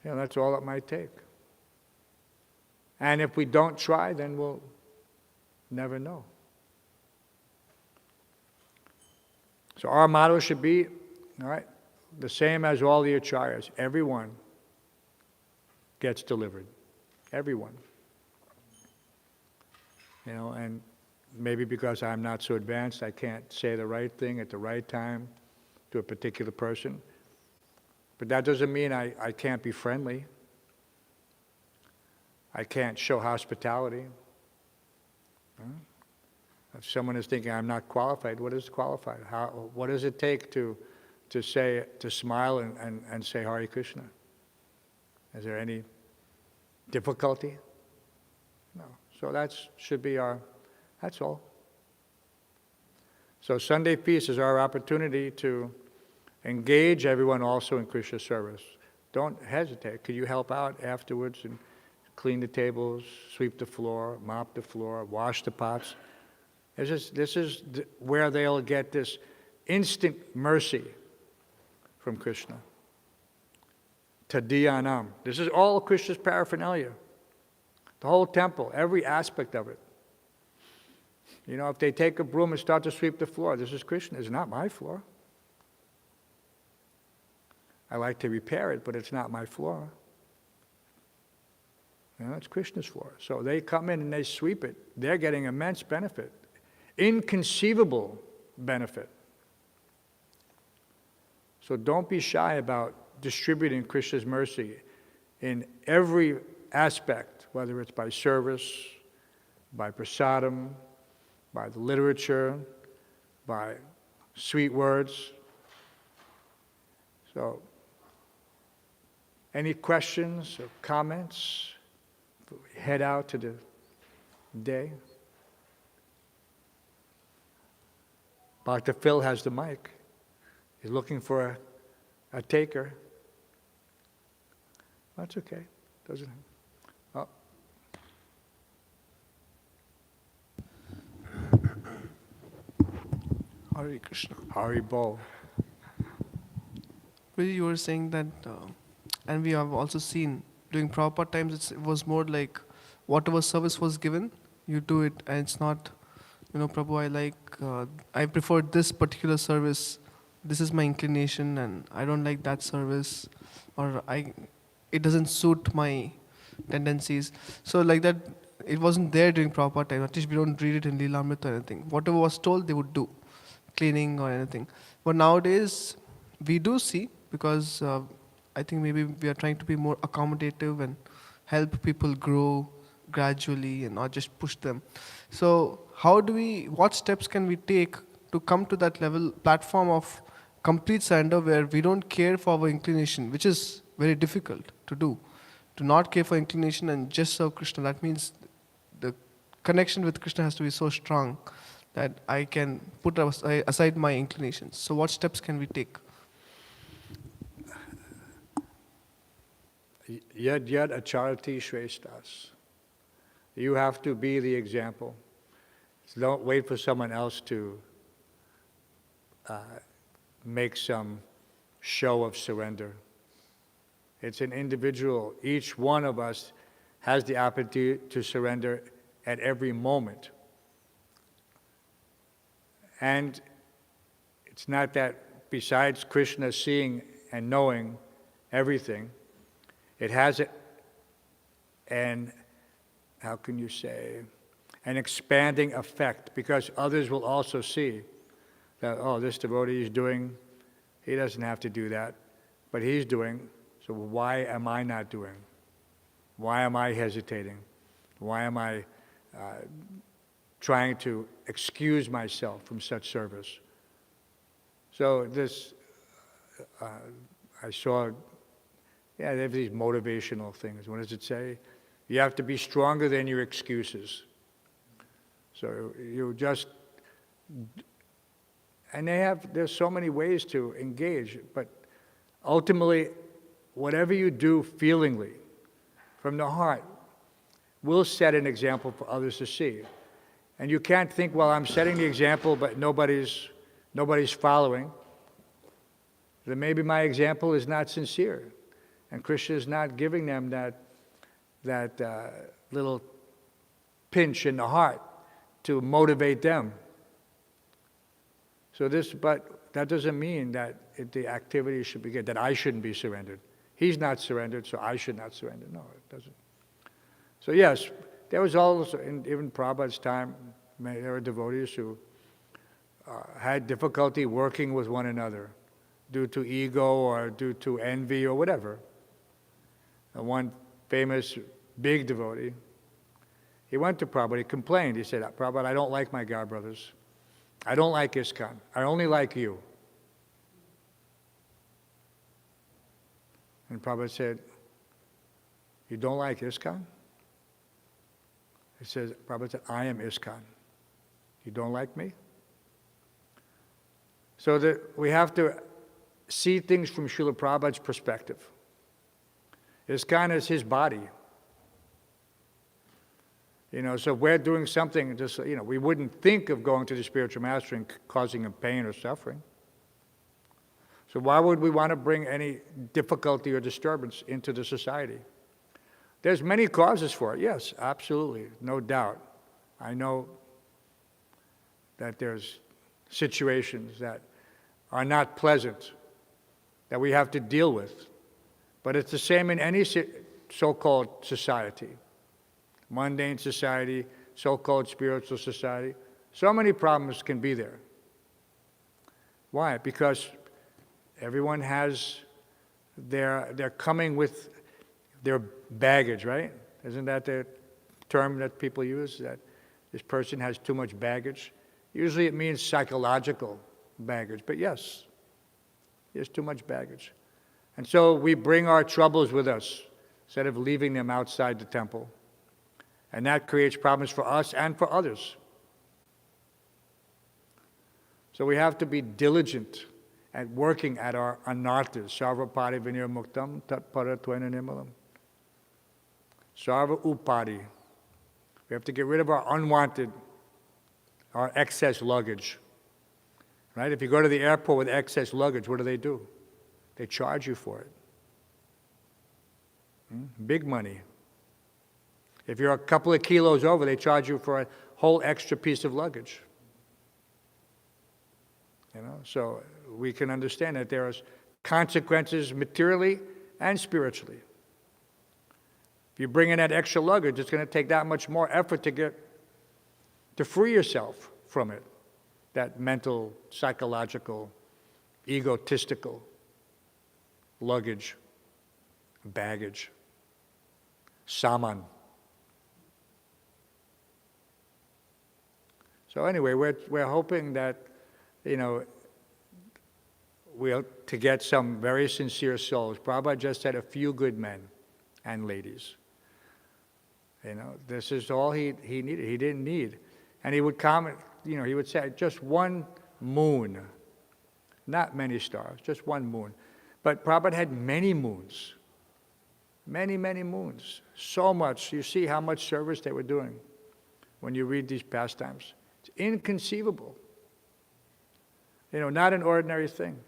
That's all it might take. And if we don't try, then we'll never know. So our motto should be, all right, the same as all the acharyas. Everyone gets delivered. Everyone. And maybe because I'm not so advanced, I can't say the right thing at the right time to a particular person. But that doesn't mean I can't be friendly. I can't show hospitality. If someone is thinking I'm not qualified, what is qualified? What does it take to smile and say Hare Krishna? Is there any difficulty? No. So that should be that's all. So Sunday feast is our opportunity to engage everyone also in Krishna service. Don't hesitate. Could you help out afterwards and clean the tables, sweep the floor, mop the floor, wash the pots? This is where they'll get this instant mercy from Krishna. Tadiyanam. This is all Krishna's paraphernalia. The whole temple, every aspect of it. If they take a broom and start to sweep the floor, this is Krishna. It's not my floor. I like to repair it, but it's not my floor. It's Krishna's floor. So they come in and they sweep it. They're getting immense benefit. Inconceivable benefit. So don't be shy about distributing Krishna's mercy in every aspect, whether it's by service, by prasadam, by the literature, by sweet words. So, any questions or comments? Head out to the day. Dr. Phil has the mic. He's looking for a taker. That's okay. Doesn't. Oh. Hare Krishna. Hari Bol. You were saying that, and we have also seen during Prabhupada times, it was more like whatever service was given, you do it, and it's not, Prabhu, I prefer this particular service, this is my inclination, and I don't like that service, or it doesn't suit my tendencies. So like that, it wasn't there during Prabhupada time. At least we don't read it in Leelamrita or anything. Whatever was told, they would do, cleaning or anything. But nowadays, we do see, because I think maybe we are trying to be more accommodative and help people grow gradually and not just push them. So what steps can we take to come to that platform of complete surrender where we don't care for our inclination, which is very difficult to do. To not care for inclination and just serve Krishna, that means the connection with Krishna has to be so strong that I can put aside my inclinations. So what steps can we take? Yad yad acharati shrestas. You have to be the example. So don't wait for someone else to make some show of surrender. It's an individual. Each one of us has the opportunity to surrender at every moment. And it's not that besides Krishna seeing and knowing everything, it has an, how can you say, an expanding effect, because others will also see that, oh, this devotee is doing, he doesn't have to do that, but he's doing, so why am I not doing? Why am I hesitating? Why am I trying to excuse myself from such service? So this, I saw, they have these motivational things. What does it say? You have to be stronger than your excuses. So you just, and there's so many ways to engage, but ultimately, whatever you do feelingly, from the heart, will set an example for others to see. And you can't think, well, I'm setting the example, but nobody's following. Then maybe my example is not sincere, and Krishna is not giving them that little pinch in the heart to motivate them. So but that doesn't mean that the activity should be good, that I shouldn't be surrendered. He's not surrendered, so I should not surrender. No, it doesn't. So yes, there was also, even Prabhupada's time, there were devotees who had difficulty working with one another due to ego or due to envy or whatever. And one famous big devotee, he went to Prabhupada, he complained. He said, Prabhupada, I don't like my God brothers. I don't like ISKCON. I only like you. And Prabhupada said, you don't like ISKCON? He says, Prabhupada said, I am ISKCON. You don't like me? So that we have to see things from Srila Prabhupada's perspective. ISKCON is his body. So if we're doing something, just, we wouldn't think of going to the spiritual master and causing him pain or suffering. So why would we want to bring any difficulty or disturbance into the society? There's many causes for it, yes, absolutely, no doubt. I know that there's situations that are not pleasant, that we have to deal with. But it's the same in any so-called society. Mundane society, so-called spiritual society. So many problems can be there. Why? Because everyone has they're coming with their baggage, right? Isn't that the term that people use, that this person has too much baggage? Usually it means psychological baggage, but yes, there's too much baggage. And so we bring our troubles with us instead of leaving them outside the temple. And that creates problems for us and for others. So we have to be diligent at working at our anarthas. Sarva pari vinir muktam tat para tvena nimalam. Sarva upari. We have to get rid of our unwanted, our excess luggage. Right? If you go to the airport with excess luggage, what do? They charge you for it. Big money. If you're a couple of kilos over, they charge you for a whole extra piece of luggage. So we can understand that there are consequences materially and spiritually. If you bring in that extra luggage, it's going to take that much more effort to free yourself from it, that mental, psychological, egotistical luggage, baggage, saman. So anyway, we're hoping that, we'll to get some very sincere souls. Prabhupada just said a few good men and ladies. This is all he needed. He didn't need. And he would he would say, just one moon. Not many stars, just one moon. But Prabhupada had many moons. Many, many moons. So much. You see how much service they were doing when you read these pastimes. It's inconceivable. Not an ordinary thing.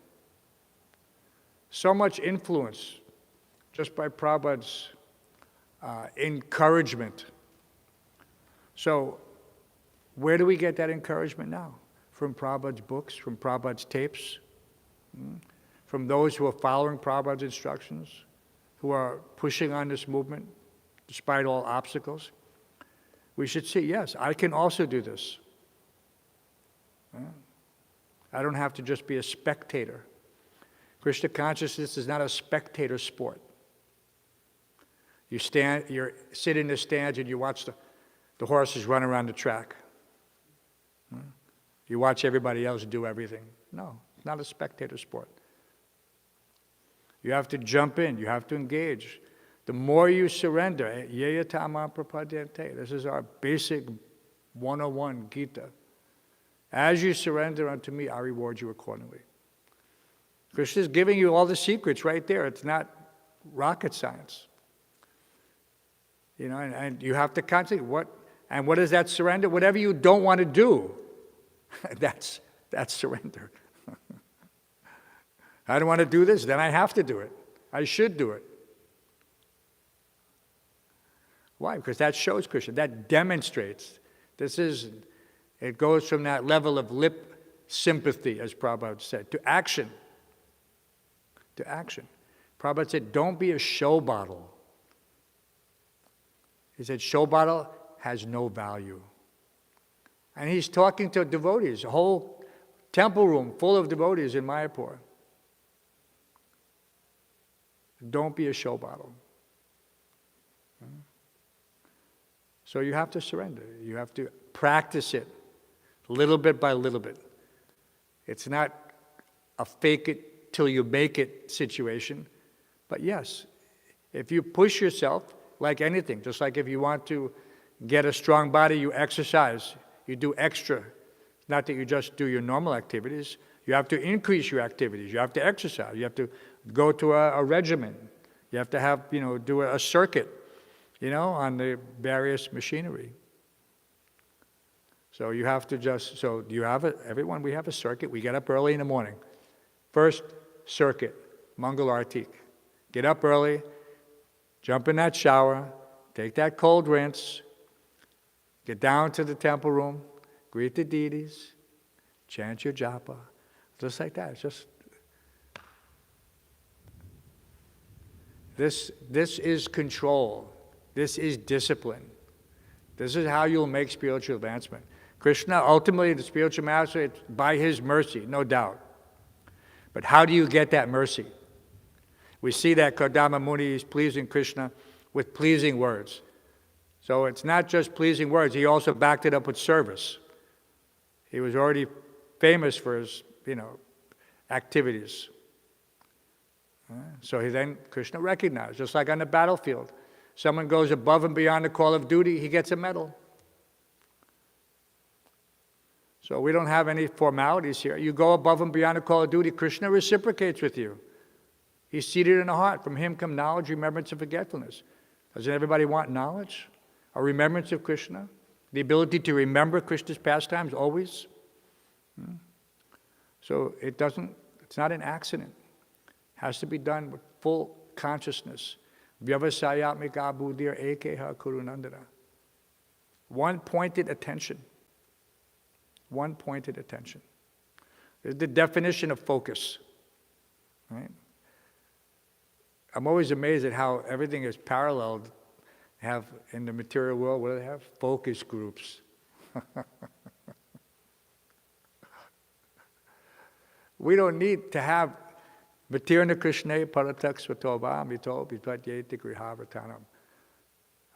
So much influence just by Prabhupada's encouragement. So, where do we get that encouragement now? From Prabhupada's books, from Prabhupada's tapes, from those who are following Prabhupada's instructions, who are pushing on this movement despite all obstacles. We should see, yes, I can also do this. I don't have to just be a spectator. Krishna consciousness is not a spectator sport. You sit in the stands and you watch the horses run around the track. You watch everybody else do everything. No, it's not a spectator sport. You have to jump in. You have to engage. The more you surrender, yeyatama prapadyante. This is our basic 101 Gita. As you surrender unto me, I reward you accordingly. Krishna is giving you all the secrets right there. It's not rocket science. And you have to concentrate. What is that surrender? Whatever you don't want to do, that's surrender. I don't want to do this, then I have to do it. I should do it. Why? Because that shows Krishna. That demonstrates. It goes from that level of lip sympathy, as Prabhupada said, to action. To action. Prabhupada said, don't be a show bottle. He said, show bottle has no value. And he's talking to devotees, a whole temple room full of devotees in Mayapur. Don't be a show bottle. So you have to surrender. You have to practice it little bit by little bit. It's not a fake it till you make it situation. But yes, if you push yourself, like anything, just like if you want to get a strong body, you exercise, you do extra. Not that you just do your normal activities. You have to increase your activities. You have to exercise. You have to go to a regimen. You have to have, do a circuit, on the various machinery. So you have to everyone, we have a circuit. We get up early in the morning. First circuit, Mangal Artik. Get up early, jump in that shower, take that cold rinse, get down to the temple room, greet the deities, chant your japa, just like that. It's just this is control. This is discipline. This is how you'll make spiritual advancement. Krishna, ultimately the spiritual master, it's by his mercy, no doubt. But how do you get that mercy? We see that Kardama Muni is pleasing Krishna with pleasing words. So it's not just pleasing words, he also backed it up with service. He was already famous for his, activities. So Krishna recognized, just like on the battlefield. Someone goes above and beyond the call of duty, he gets a medal. So we don't have any formalities here. You go above and beyond the call of duty, Krishna reciprocates with you. He's seated in the heart. From him come knowledge, remembrance, and forgetfulness. Doesn't everybody want knowledge? A remembrance of Krishna? The ability to remember Krishna's pastimes always? So it's not an accident. It has to be done with full consciousness. Vyavasayatmika buddhir ekeha kurunandana. One pointed attention. One pointed attention. There's the definition of focus. Right? I'm always amazed at how everything is paralleled. Have in the material world, what do they have? Focus groups. We don't need to have Vitirna Krishna Paratak Svatova Mito Vipadyeti Grihavatanam.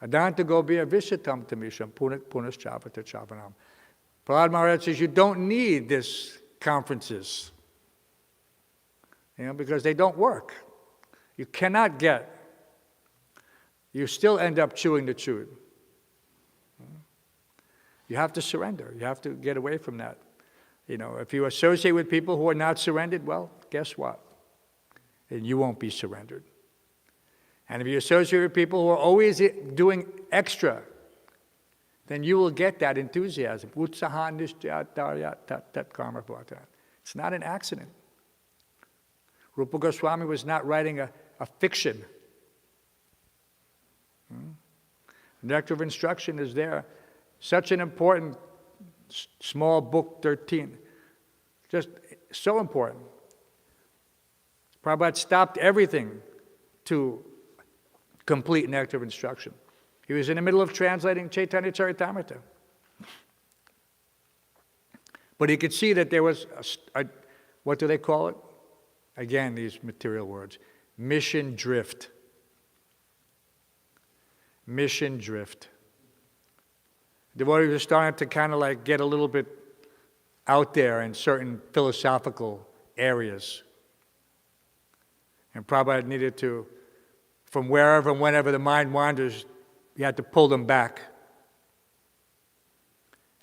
Adanta Gobiya Vishatam Tamisham Punaschavata Chavanam. Prahlad Maharaj says you don't need these conferences. Because they don't work. You cannot get. You still end up chewing the chewed. You have to surrender. You have to get away from that. You know, if you associate with people who are not surrendered, well, guess what? And you won't be surrendered. And if you associate with people who are always doing extra, then you will get that enthusiasm. It's not an accident. Rupa Goswami was not writing a fiction. Nectar of Instruction is there. Such an important small book, 13. Just so important. Prabhupada stopped everything to complete Nectar of Instruction. He was in the middle of translating Chaitanya Charitamrita. But he could see that there was, what do they call it? Again, these material words. Mission drift. Mission drift. Devotees were starting to kind of like get a little bit out there in certain philosophical areas. And Prabhupada needed to, from wherever and whenever the mind wanders, you had to pull them back.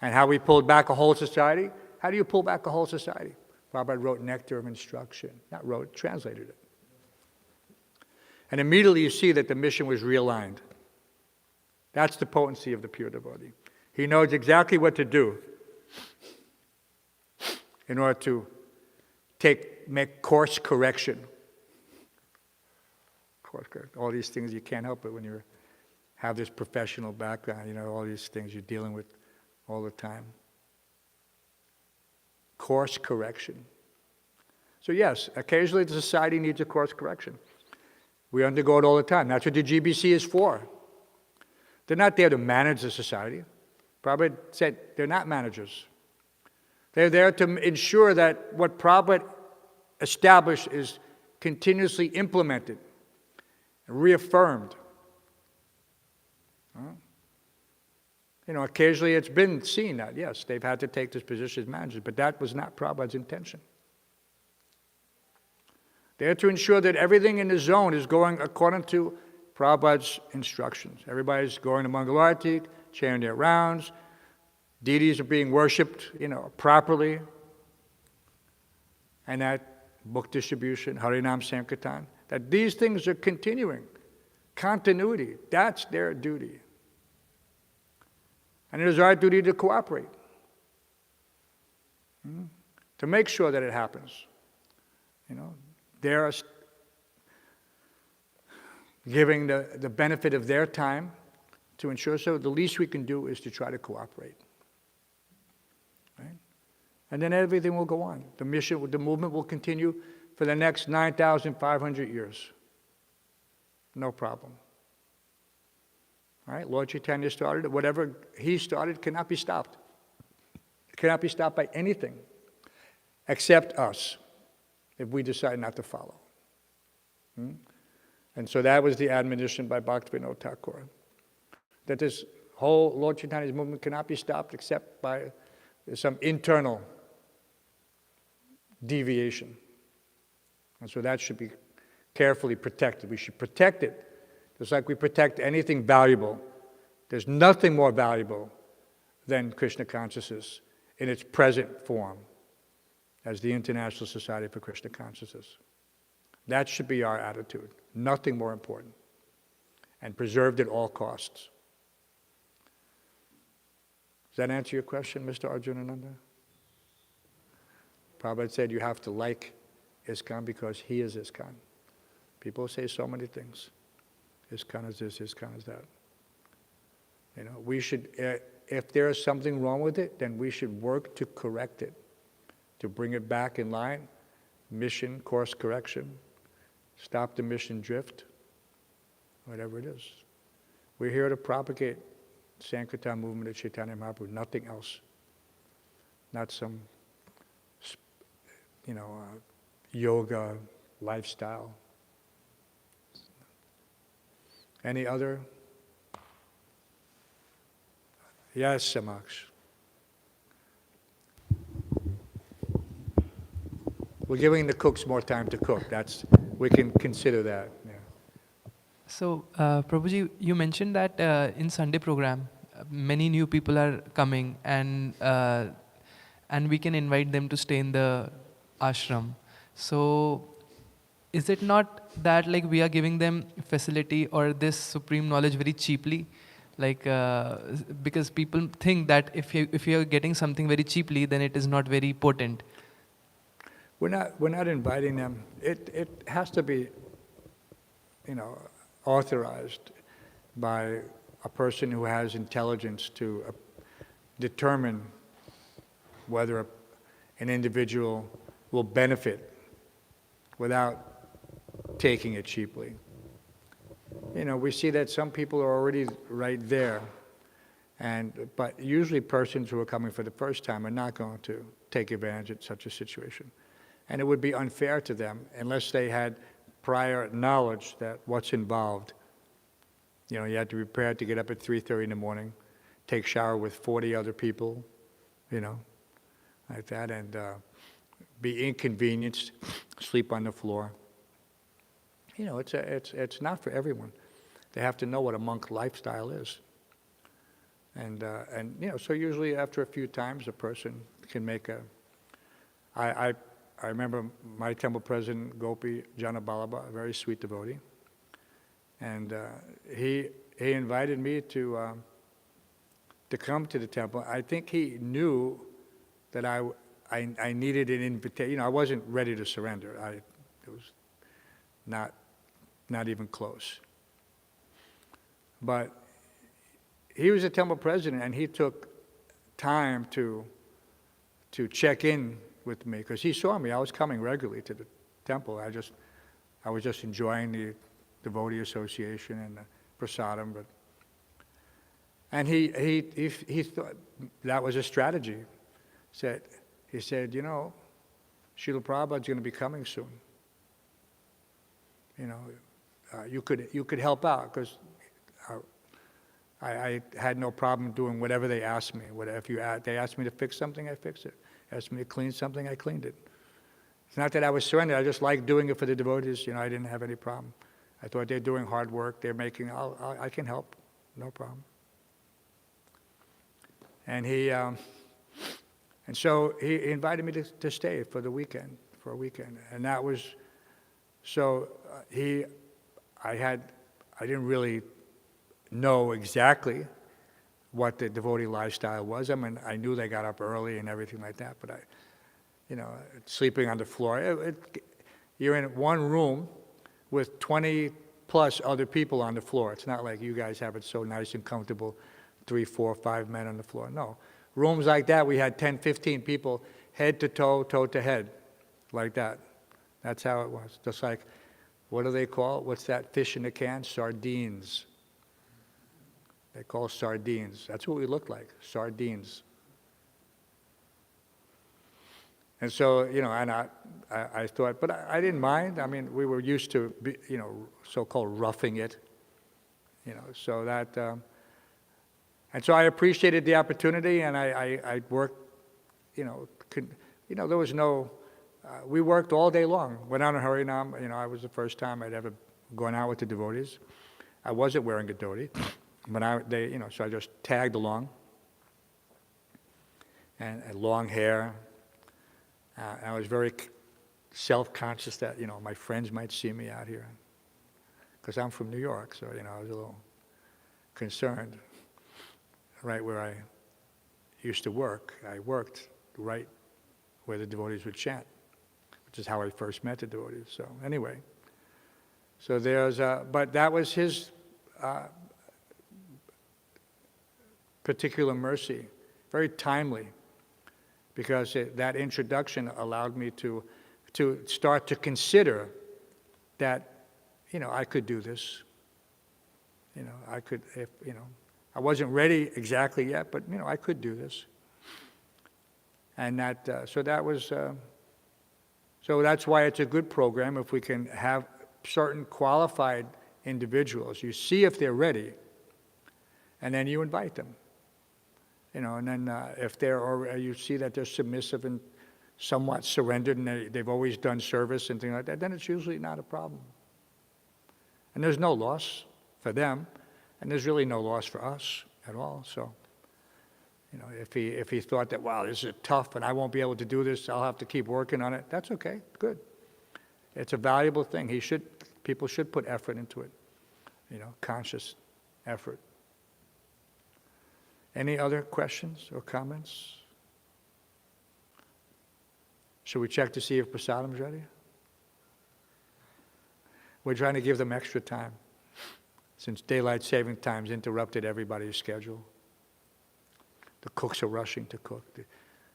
And how we pulled back a whole society? How do you pull back a whole society? Prabhupada wrote Nectar of Instruction. Not wrote, translated it. And immediately you see that the mission was realigned. That's the potency of the pure devotee. He knows exactly what to do in order to make course correction. All these things you can't help it when you have this professional background, you know, all these things you're dealing with all the time. Course correction. So yes, occasionally the society needs a course correction. We undergo it all the time. That's what the GBC is for. They're not there to manage the society. Prabhupada said they're not managers. They're there to ensure that what Prabhupada established is continuously implemented, reaffirmed. You know, occasionally it's been seen that, yes, they've had to take this position as managers, but that was not Prabhupada's intention. They're to ensure that everything in the zone is going according to Prabhupada's instructions. Everybody's going to Mangalarti, chanting their rounds, deities are being worshipped, you know, properly, and that book distribution, Harinam Sankirtan, that these things are continuing. Continuity, that's their duty. And it is our duty to cooperate, to make sure that it happens. You know, they're giving the benefit of their time to ensure so. The least we can do is to try to cooperate. Right? And then everything will go on. The mission, the movement will continue for the next 9,500 years. No problem. All right? Lord Chaitanya started it. Whatever he started cannot be stopped. It cannot be stopped by anything except us if we decide not to follow. And so that was the admonition by Bhaktivinoda Thakur, that this whole Lord Chaitanya's movement cannot be stopped except by some internal deviation. And so that should be carefully protected. We should protect it just like we protect anything valuable. There's nothing more valuable than Krishna consciousness in its present form as the International Society for Krishna Consciousness. That should be our attitude. Nothing more important. And preserved at all costs. Does that answer your question, Mr. Arjunananda? Prabhupada said you have to like ISKCON because he is ISKCON. People say so many things. ISKCON is this, ISKCON is that. You know, we should, if there is something wrong with it, then we should work to correct it, to bring it back in line. Mission, course correction, stop the mission drift, whatever it is. We're here to propagate Sankirtan movement of Chaitanya Mahaprabhu, nothing else. Not some, you know, yoga lifestyle. Any other? Yes, Samaksh. We're giving the cooks more time to cook. We can consider that. Yeah. So, Prabhuji, you mentioned that in Sunday program, many new people are coming, and we can invite them to stay in the ashram. So is it not that like we are giving them facility or this supreme knowledge very cheaply? Like because people think that if you are getting something very cheaply, then it is not very potent. We're not inviting them. It has to be, authorized by a person who has intelligence to determine whether an individual will benefit without taking it cheaply. We see that some people are already right there, but usually persons who are coming for the first time are not going to take advantage of such a situation. And it would be unfair to them unless they had prior knowledge that what's involved. You have to be prepared to get up at 3:30 in the morning, take shower with 40 other people, like that, and be inconvenienced, sleep on the floor. It's not for everyone. They have to know what a monk lifestyle is. And so usually after a few times, a person can make I remember my temple president, Gopi Janabalaba, a very sweet devotee, and he invited me to come to the temple. I think he knew that I needed an invitation. I wasn't ready to surrender. It was not even close. But he was a temple president, and he took time to check in with me, because he saw me. I was coming regularly to the temple. I was just enjoying the devotee association and the prasadam. And he thought that was a strategy. He said, Srila Prabhupada's going to be coming soon. You could help out, because I had no problem doing whatever they asked me. They asked me to fix something, I fixed it. Asked me to clean something, I cleaned it. It's not that I was surrendered. I just liked doing it for the devotees. I didn't have any problem. I thought they're doing hard work. They're making. I can help, no problem. And so he invited me to stay for a weekend, and that was. So I didn't really know exactly what the devotee lifestyle was. I mean, I knew they got up early and everything like that, but sleeping on the floor. You're in one room with 20 plus other people on the floor. It's not like you guys have it so nice and comfortable, 3, 4, 5 men on the floor. No. Rooms like that, we had 10, 15 people, head to toe, toe to head, like that. That's how it was. Just like, what do they call it? What's that fish in the can? Sardines. They call sardines. That's what we looked like, sardines. And so, and I thought, but I didn't mind. I mean, we were used to, so-called roughing it, so that, and so I appreciated the opportunity, and I worked, there was no, we worked all day long. Went out on Harinam, I was the first time I'd ever gone out with the devotees. I wasn't wearing a dhoti. But so I just tagged along, and long hair. I was very self-conscious that my friends might see me out here, because I'm from New York, so I was a little concerned. Right where I used to work, I worked right where the devotees would chant, which is how I first met the devotees. So anyway, so but that was his. Particular mercy, very timely, because that introduction allowed me to start to consider that, I could do this. I could, I wasn't ready exactly yet, but, I could do this. And so that's why it's a good program if we can have certain qualified individuals. You see if they're ready, and then you invite them. And then if you see that they're submissive and somewhat surrendered, and they've always done service and things like that, then it's usually not a problem. And there's no loss for them, and there's really no loss for us at all. So You know, if he thought that, wow, this is tough and I won't be able to do this, I'll have to keep working on it, that's okay, good. It's a valuable thing. People should put effort into it, you know, conscious effort. Any other questions or comments? Should we check to see if prasadam's ready? We're trying to give them extra time, since daylight saving time's interrupted everybody's schedule. The cooks are rushing to cook.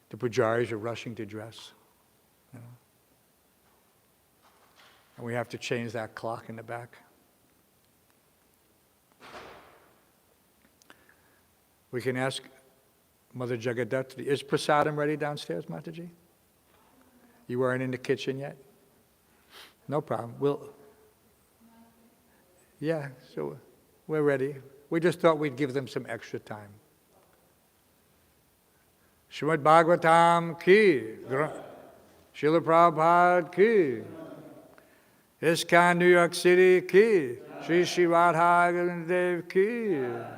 The pujaris are rushing to dress. You know? And we have to change that clock in the back. We can ask Mother Jagadatri, is prasadam ready downstairs, Mataji? You weren't in the kitchen yet? No problem. Yeah, so we're ready. We just thought we'd give them some extra time. Srimad Bhāgavatam ki, Srila Prabhupada ki, ISKCON New York City ki, Sri Radha Dev ki.